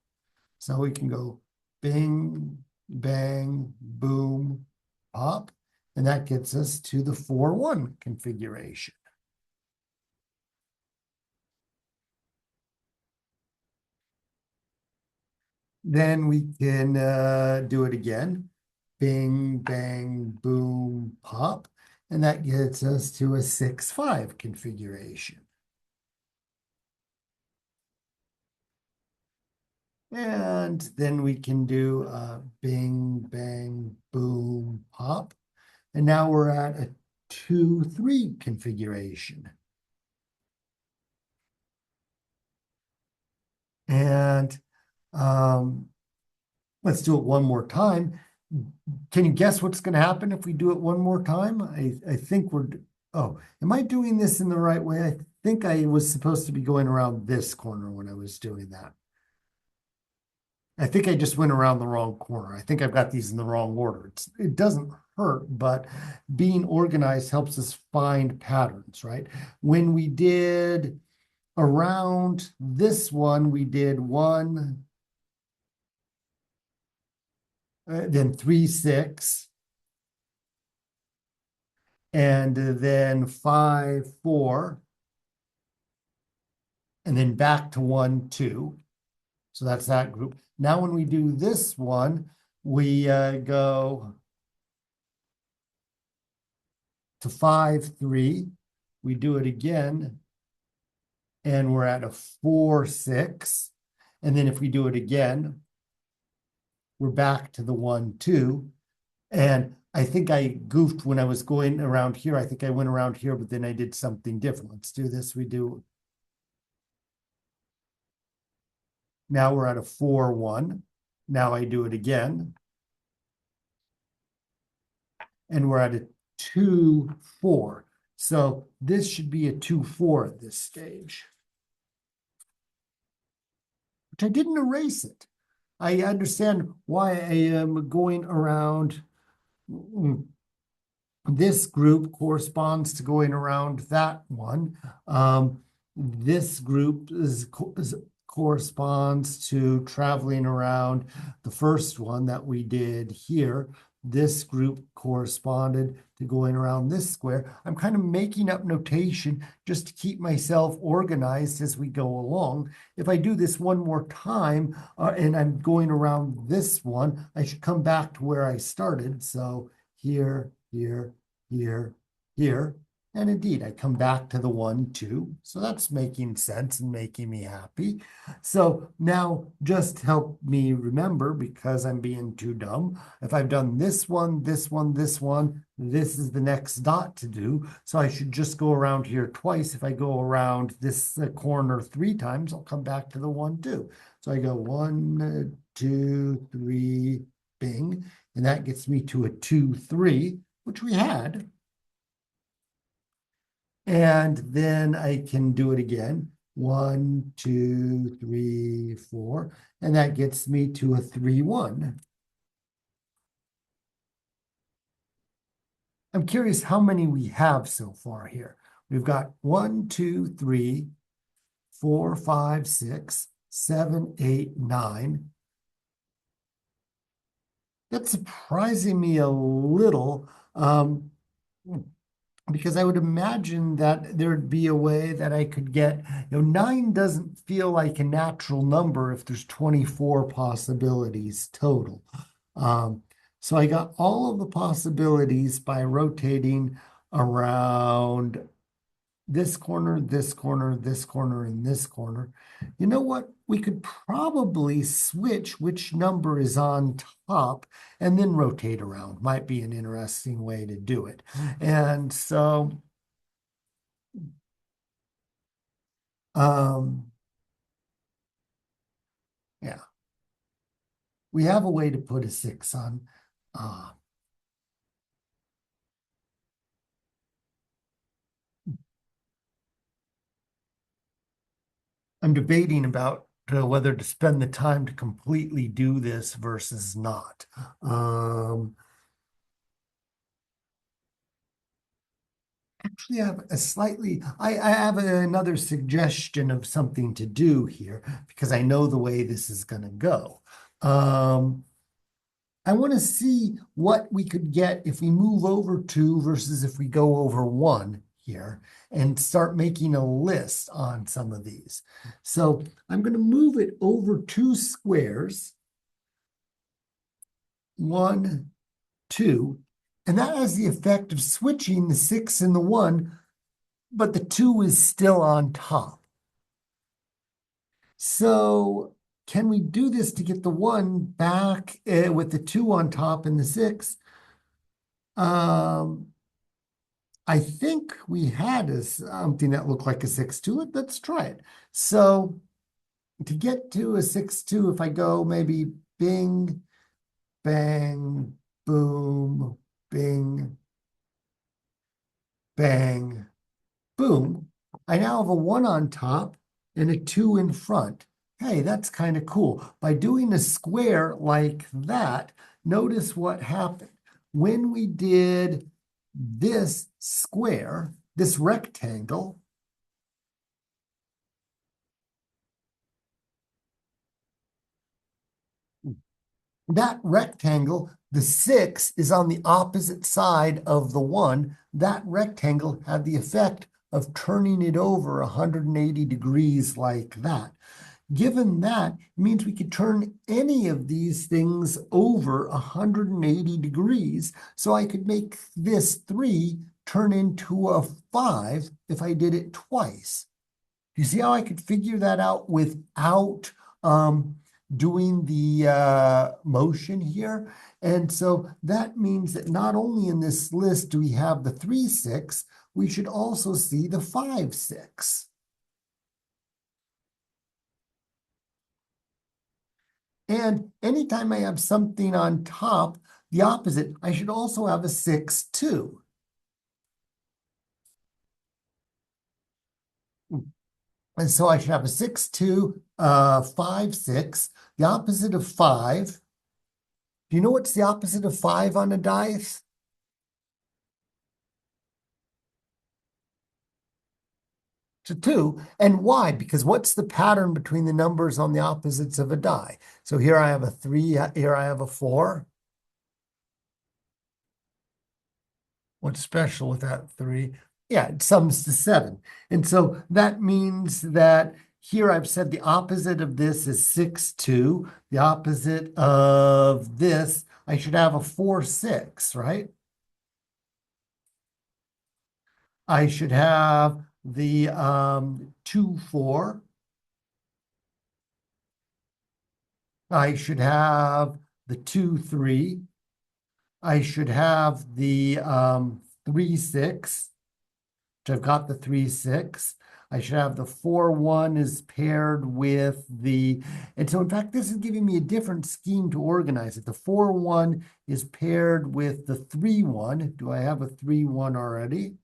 A: So we can go bing, bang, boom, pop, and that gets us to the 4, 1 configuration. Then we can do it again. Bing, bang, boom, pop. And that gets us to a 6, 5 configuration. And then we can do bing, bang, boom, pop. And now we're at a 2, 3 configuration. And let's do it one more time. Can you guess what's going to happen if we do it one more time? I think am I doing this in the right way? I think I was supposed to be going around this corner when I was doing that. I think I just went around the wrong corner. I think I've got these in the wrong order. It doesn't hurt, but being organized helps us find patterns, right? When we did around this one, we did 1, then 3, 6, and then 5, 4, and then back to 1, 2. So that's that group. Now when we do this one, we go to 5, 3. We do it again, and we're at a 4, 6. And then if we do it again, we're back to the 1, 2. And I think I goofed when I was going around here. I think I went around here, but then I did something different. Let's do this. Now we're at a 4, 1. Now I do it again. And we're at a 2, 4. So this should be a 2, 4 at this stage. Which I didn't erase it. I understand why I am going around. This group corresponds to going around that one. This group corresponds to traveling around the first one that we did here. This group corresponded to going around this square. I'm kind of making up notation just to keep myself organized as we go along. If I do this one more time and I'm going around this one, I should come back to where I started. So here, here, here, here. And indeed, I come back to the 1, 2. So that's making sense and making me happy. So now just help me remember, because I'm being too dumb. If I've done this one, this one, this one, this is the next dot to do. So I should just go around here twice. If I go around this corner 3 times, I'll come back to the 1, 2. So I go 1, 2, 3, bing. And that gets me to a 2, 3, which we had. And then I can do it again. 1, 2, 3, 4. And that gets me to a 3, 1. I'm curious how many we have so far here. We've got 1, 2, 3, 4, 5, 6, 7, 8, 9. That's surprising me a little. Because I would imagine that there'd be a way that I could get, 9 doesn't feel like a natural number if there's 24 possibilities total. So I got all of the possibilities by rotating around this corner, this corner, this corner, and this corner. You know what? We could probably switch which number is on top and then rotate around. Might be an interesting way to do it. And so, yeah, we have a way to put a 6 on. I'm debating about whether to spend the time to completely do this versus not. Actually, I have a slightly, I have another suggestion of something to do here because I know the way this is going to go. I want to see what we could get if we move over 2 versus if we go over 1 here and start making a list on some of these. So I'm going to move it over 2 squares. 1, 2. And that has the effect of switching the 6 and the 1, but the 2 is still on top. So can we do this to get the 1 back with the 2 on top and the 6? I think we had something that looked like a 6, 2. Let's try it. So to get to a 6, 2, if I go maybe bing, bang, boom, bing, bang, boom, I now have a 1 on top and a 2 in front. Hey, that's kind of cool. By doing a square like that, notice what happened. When we did this square, this rectangle, that rectangle, the 6 is on the opposite side of the 1. That rectangle had the effect of turning it over 180 degrees like that. Given that, it means we could turn any of these things over 180 degrees. So I could make this 3 turn into a 5 if I did it twice. You see how I could figure that out without doing the motion here? And so that means that not only in this list do we have the 3, 6, we should also see the 5, 6. And anytime I have something on top, the opposite, I should also have a 6, 2. And so I should have a 6, 2, 5, 6. The opposite of 5. Do you know what's the opposite of 5 on a dice? It's a 2. And why? Because what's the pattern between the numbers on the opposites of a die? So here I have a 3, here I have a 4. What's special with that 3? Yeah, it sums to 7. And so that means that here I've said the opposite of this is 6, 2. The opposite of this, I should have a 4, 6, right? I should have the 2, 4. I should have the 2, 3. I should have the 3, 6, which I've got the 3, 6. I should have the 4, 1 is paired with the, and so in fact, this is giving me a different scheme to organize it. The 4, 1 is paired with the 3, 1. Do I have a 3, 1 already?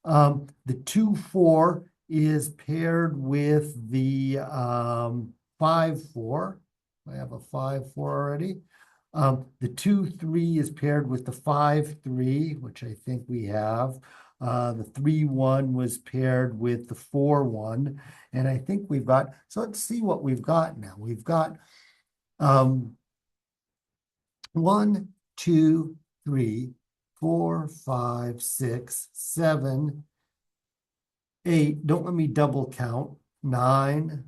A: The 2, 4 is paired with the 5, 4. I have a 5, 4 already. The 2, 3 is paired with the 5, 3, which I think we have. The 3, 1 was paired with the 4, 1. And I think we've got, so let's see what we've got now. We've got 1, 2, 3, 4, 5, 6, 7, 8. Don't let me double count. 9,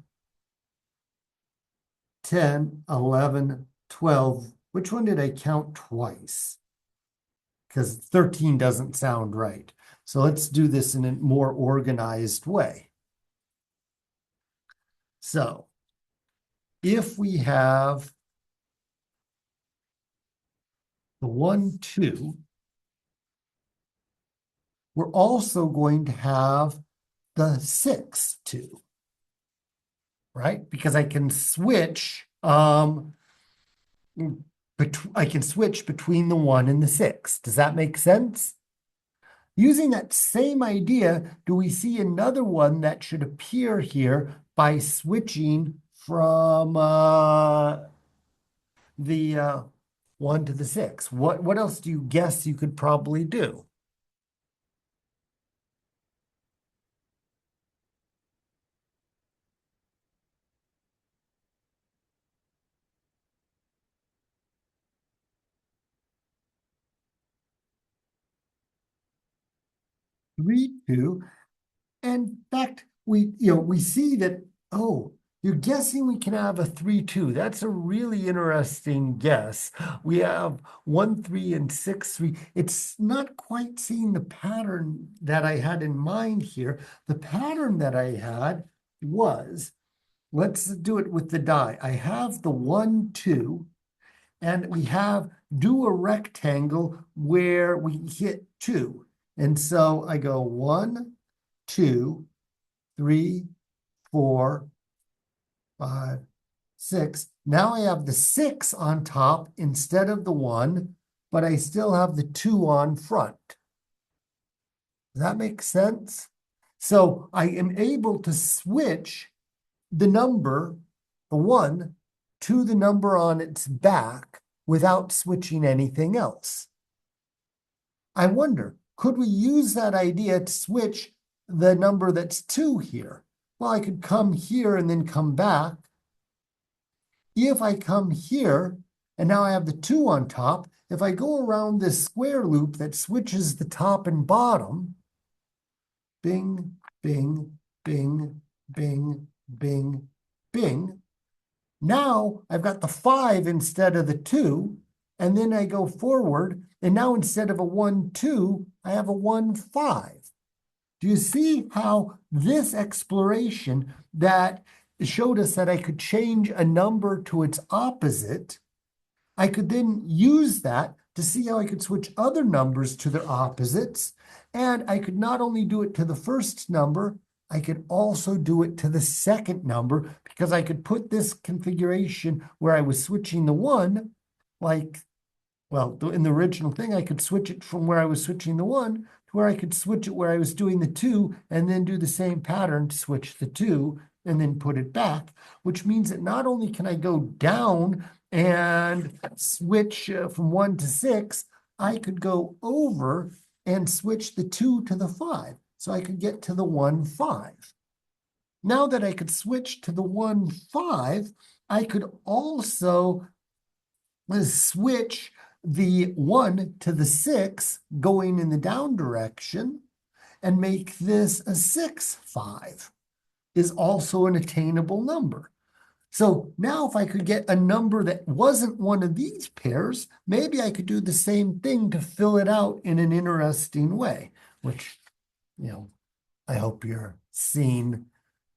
A: 10, 11, 12. Which one did I count twice? Because 13 doesn't sound right. So let's do this in a more organized way. So if we have the 1, 2, we're also going to have the 6, 2, right? Because I can switch I can switch between the 1 and the 6. Does that make sense? Using that same idea, do we see another one that should appear here by switching from the 1 to the 6? What else do you guess you could probably do? Three, 2. And in fact, we see that, oh, you're guessing we can have a 3, 2. That's a really interesting guess. We have 1, 3, and 6, 3. It's not quite seeing the pattern that I had in mind here. The pattern that I had was, let's do it with the die. I have the 1, 2, and we have do a rectangle where we hit 2. And so I go 1, 2, 3, 4, 5, 6. Now I have the 6 on top instead of the 1, but I still have the 2 on front. Does that make sense? So I am able to switch the number, the 1, to the number on its back without switching anything else. I wonder, could we use that idea to switch the number that's 2 here? Well, I could come here and then come back. If I come here, and now I have the 2 on top, if I go around this square loop that switches the top and bottom, bing, bing, bing, bing, bing, bing. Now I've got the 5 instead of the 2, and then I go forward, and now instead of a 1, 2, I have a 1, 5. Do you see how this exploration that showed us that I could change a number to its opposite, I could then use that to see how I could switch other numbers to their opposites, and I could not only do it to the first number, I could also do it to the second number, because I could put this configuration where I was switching the 1, like, well, in the original thing, I could switch it from where I was switching the 1 to where I could switch it where I was doing the 2, and then do the same pattern to switch the 2, and then put it back, which means that not only can I go down and switch from 1 to 6, I could go over and switch the 2 to the 5. So I could get to the 1, 5. Now that I could switch to the 1, 5, I could also switch the 1 to the 6 going in the down direction and make this a 6, 5 is also an attainable number. So now if I could get a number that wasn't one of these pairs, maybe I could do the same thing to fill it out in an interesting way, which, I hope you're seeing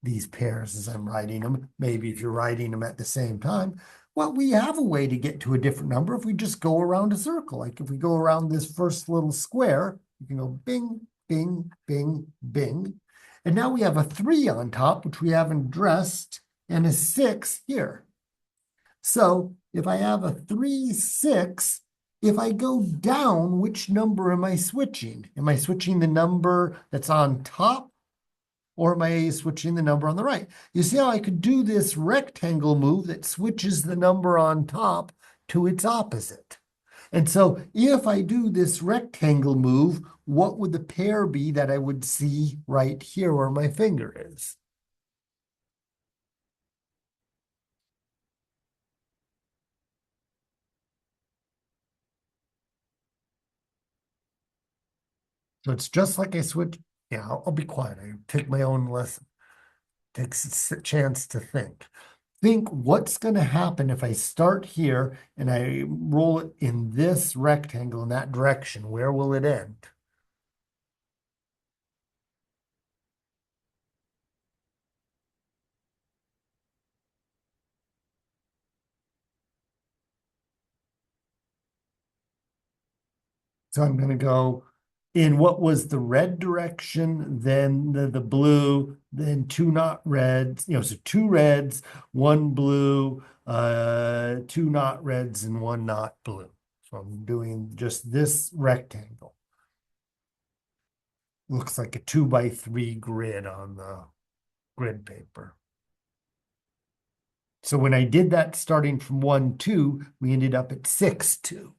A: these pairs as I'm writing them. Maybe if you're writing them at the same time, well, we have a way to get to a different number if we just go around a circle. Like if we go around this first little square, you can go bing, bing, bing, bing. And now we have a 3 on top, which we haven't addressed, and a 6 here. So if I have a 3, 6, if I go down, which number am I switching? Am I switching the number that's on top, or am I switching the number on the right? You see how I could do this rectangle move that switches the number on top to its opposite. And so if I do this rectangle move, what would the pair be that I would see right here where my finger is? So it's just like I switch. Yeah, I'll be quiet. I take my own lesson. Takes a chance to think. Think what's going to happen if I start here and I roll it in this rectangle in that direction. Where will it end? So I'm going to go in what was the red direction, then the blue, then 2 not reds, so 2 reds, 1 blue, 2 not reds, and 1 not blue. So I'm doing just this rectangle. Looks like a 2x3 grid on the grid paper. So when I did that starting from 1, 2, we ended up at 6, 2.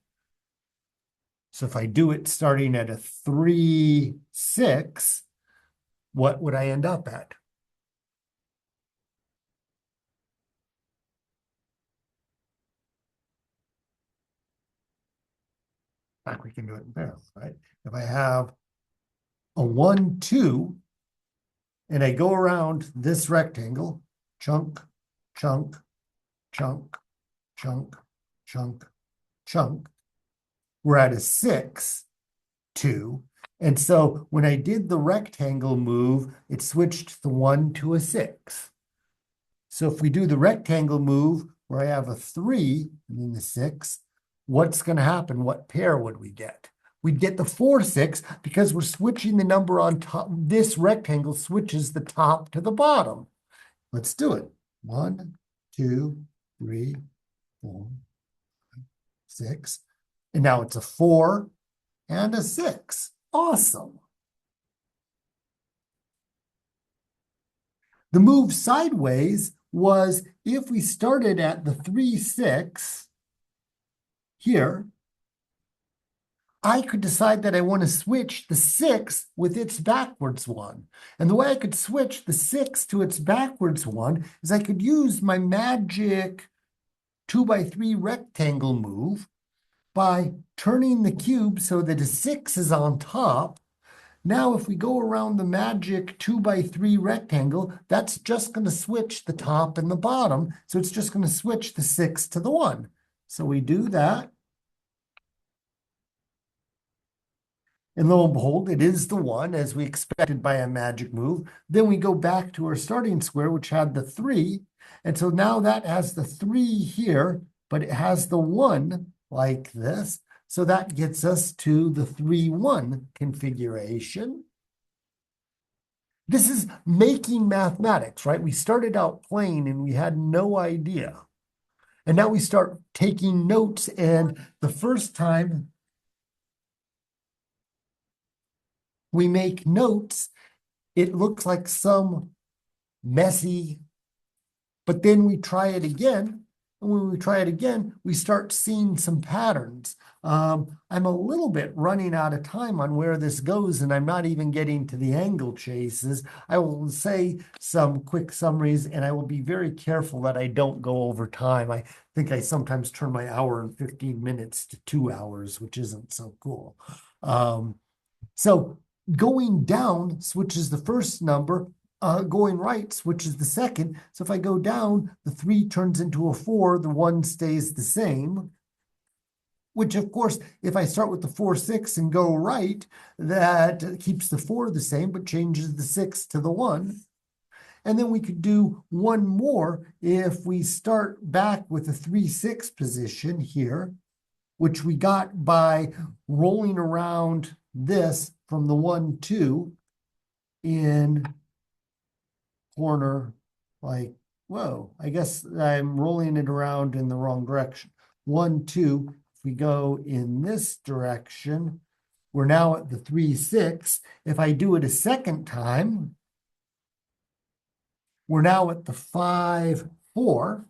A: So if I do it starting at a 3, 6, what would I end up at? Like we can do it in pairs, right? If I have a 1, 2, and I go around this rectangle, chunk, chunk, chunk, chunk, chunk, chunk, we're at a 6, 2. And so when I did the rectangle move, it switched the 1 to a 6. So if we do the rectangle move where I have a 3 and then the 6, what's going to happen? What pair would we get? We'd get the 4, 6 because we're switching the number on top. This rectangle switches the top to the bottom. Let's do it. 1, 2, 3, 4, 5, 6. And now it's a 4 and a 6. Awesome. The move sideways was if we started at the 3, 6 here, I could decide that I want to switch the 6 with its backwards one. And the way I could switch the 6 to its backwards one is I could use my magic 2x3 rectangle move by turning the cube so that a 6 is on top Now, if we go around the magic 2x3 rectangle, that's just going to switch the top and the bottom. So it's just going to switch the 6 to the 1. So we do that. And lo and behold, it is the 1 as we expected by a magic move. Then we go back to our starting square, which had the 3. And so now that has the 3 here, but it has the 1 like this. So that gets us to the 3-1 configuration. This is making mathematics, right? We started out playing and we had no idea. And now we start taking notes, and the first time we make notes, it looks like some messy, but then we try it again. And when we try it again, we start seeing some patterns. I'm a little bit running out of time on where this goes, and I'm not even getting to the angle chases. I will say some quick summaries, and I will be very careful that I don't go over time. I think I sometimes turn my hour and 15 minutes to 2 hours, which isn't so cool. So going down switches the first number. Going right switches the second. So if I go down, the 3 turns into a 4, the 1 stays the same. Which, of course, if I start with the 4, 6 and go right, that keeps the 4 the same, but changes the 6 to the 1. And then we could do one more if we start back with the 3, 6 position here, which we got by rolling around this from the 1, 2 in corner, like, whoa, I guess I'm rolling it around in the wrong direction. 1, 2, if we go in this direction, we're now at the 3, 6. If I do it a second time, we're now at the 5, 4.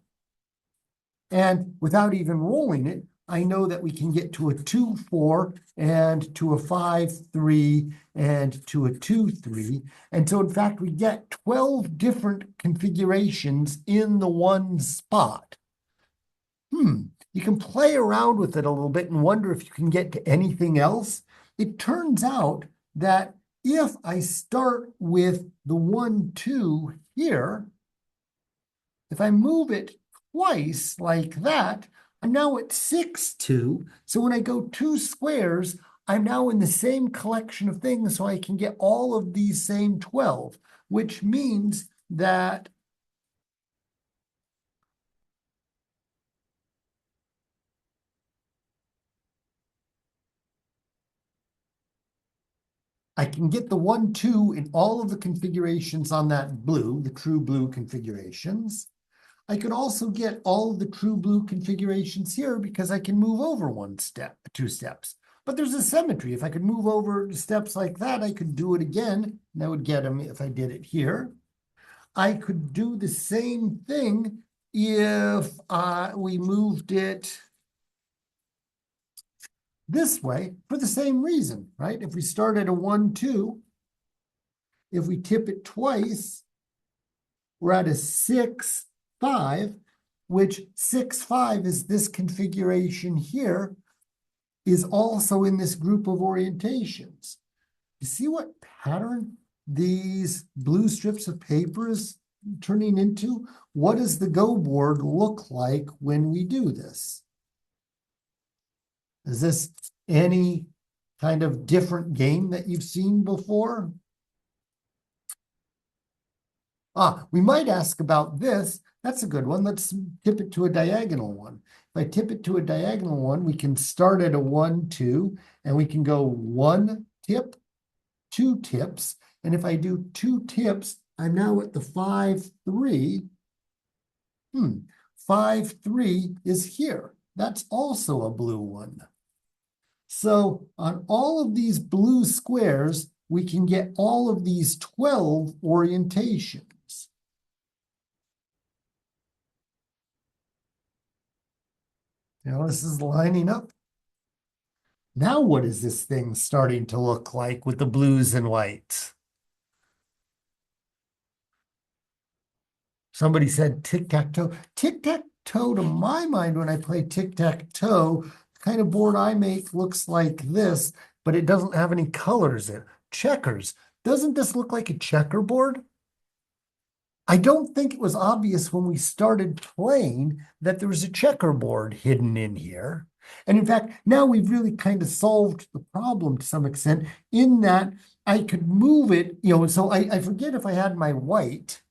A: And without even rolling it, I know that we can get to a 2, 4 and to a 5, 3 and to a 2, 3. And so in fact, we get 12 different configurations in the one spot. You can play around with it a little bit and wonder if you can get to anything else. It turns out that if I start with the 1, 2 here, if I move it twice like that, I'm now at 6, 2. So when I go 2 squares, I'm now in the same collection of things, so I can get all of these same 12, which means that I can get the 1, 2 in all of the configurations on that blue, the true blue configurations. I could also get all of the true blue configurations here because I can move over 2 steps. But there's a symmetry. If I could move over steps like that, I could do it again. And I would get them if I did it here. I could do the same thing if we moved it this way for the same reason, right? If we start at a 1, 2, if we tip it twice, we're at a 6, 5, which 6, 5 is this configuration here, is also in this group of orientations. You see what pattern these blue strips of paper is turning into? What does the go board look like when we do this? Is this any kind of different game that you've seen before? We might ask about this. That's a good one. Let's tip it to a diagonal one. If I tip it to a diagonal one, we can start at a 1, 2, and we can go 1 tip, 2 tips. And if I do 2 tips, I'm now at the 5, 3. 5, 3 is here. That's also a blue one. So on all of these blue squares, we can get all of these 12 orientations. Now this is lining up. Now what is this thing starting to look like with the blues and whites? Somebody said tic-tac-toe. Tic-tac-toe, to my mind, when I play tic-tac-toe, the kind of board I make looks like this, but it doesn't have any colors in it. checkers. Doesn't this look like a checkerboard? I don't think it was obvious when we started playing that there was a checkerboard hidden in here. And in fact, now we've really kind of solved the problem to some extent in that I could move it, so I forget if I had my white.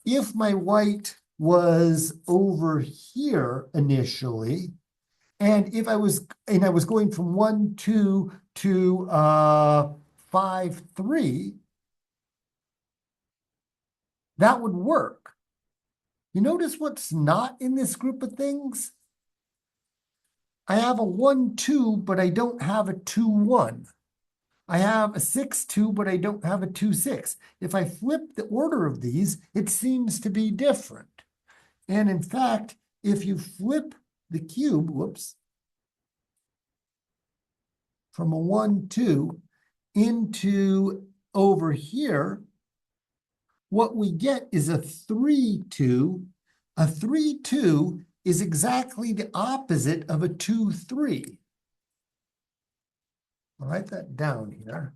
A: If my white was over here initially, and I was going from 1, 2 to 5, 3, that would work. You notice what's not in this group of things? I have a 1, 2, but I don't have a 2, 1. I have a 6, 2, but I don't have a 2, 6. If I flip the order of these, it seems to be different. And in fact, if you flip the cube, from a 1, 2 into over here, what we get is a 3, 2. A 3, 2 is exactly the opposite of a 2, 3. I'll write that down here.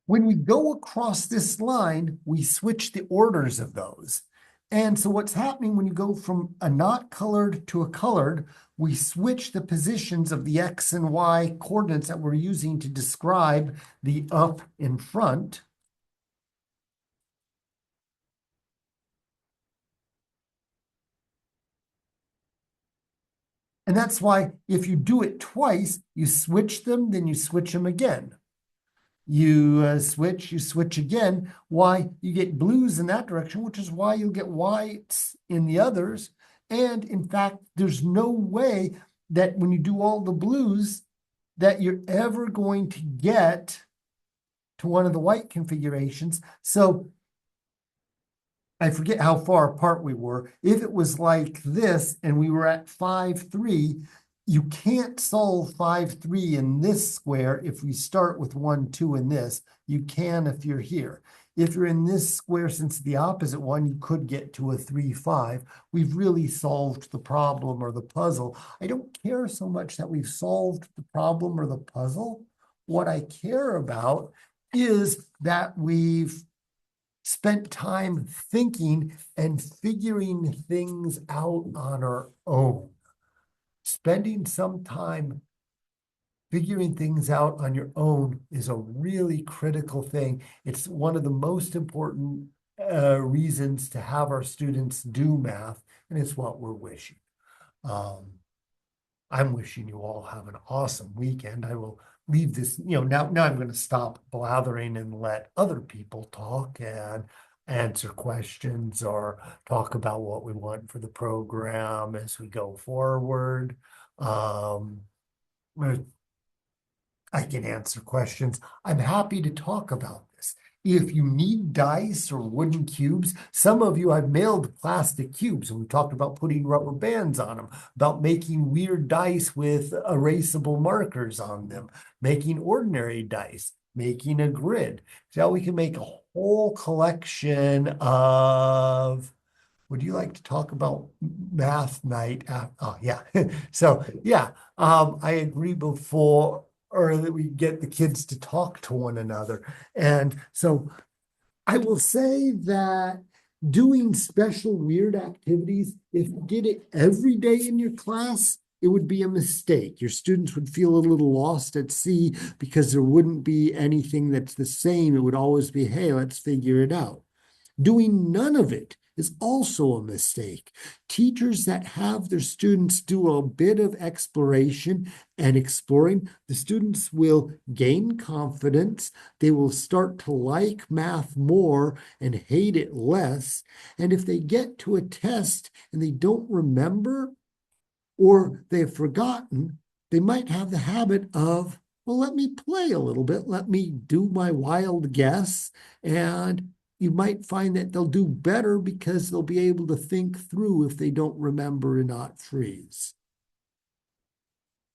A: When we go across this line, we switch the orders of those. And so what's happening when you go from a not colored to a colored, we switch the positions of the X and Y coordinates that we're using to describe the up in front. And that's why if you do it twice, you switch them, then you switch them again. You switch again. Why? You get blues in that direction, which is why you'll get whites in the others. And in fact, there's no way that when you do all the blues that you're ever going to get to one of the white configurations. So I forget how far apart we were. If it was like this and we were at 5, 3, you can't solve 5, 3 in this square if we start with 1, 2 in this. You can if you're here. If you're in this square, since the opposite one, you could get to a 3, 5. We've really solved the problem or the puzzle. I don't care so much that we've solved the problem or the puzzle. What I care about is that we've spent time thinking and figuring things out on our own. Spending some time figuring things out on your own is a really critical thing. It's one of the most important reasons to have our students do math, and it's what we're wishing. I'm wishing you all have an awesome weekend. I will leave this, now I'm going to stop blathering and let other people talk and answer questions or talk about what we want for the program as we go forward. I can answer questions. I'm happy to talk about this. If you need dice or wooden cubes, some of you I've mailed plastic cubes, and we talked about putting rubber bands on them, about making weird dice with erasable markers on them, making ordinary dice, making a grid. So we can make a whole collection of. Would you like to talk about math night? Oh, yeah. So, yeah, I agree before, or that we get the kids to talk to one another. And so I will say that doing special weird activities, if you did it every day in your class, it would be a mistake. Your students would feel a little lost at sea because there wouldn't be anything that's the same. It would always be, hey, let's figure it out. Doing none of it is also a mistake. Teachers that have their students do a bit of exploration and exploring, the students will gain confidence. They will start to like math more and hate it less. And if they get to a test and they don't remember or they've forgotten, they might have the habit of, well, let me play a little bit. Let me do my wild guess. And you might find that they'll do better because they'll be able to think through if they don't remember and not freeze.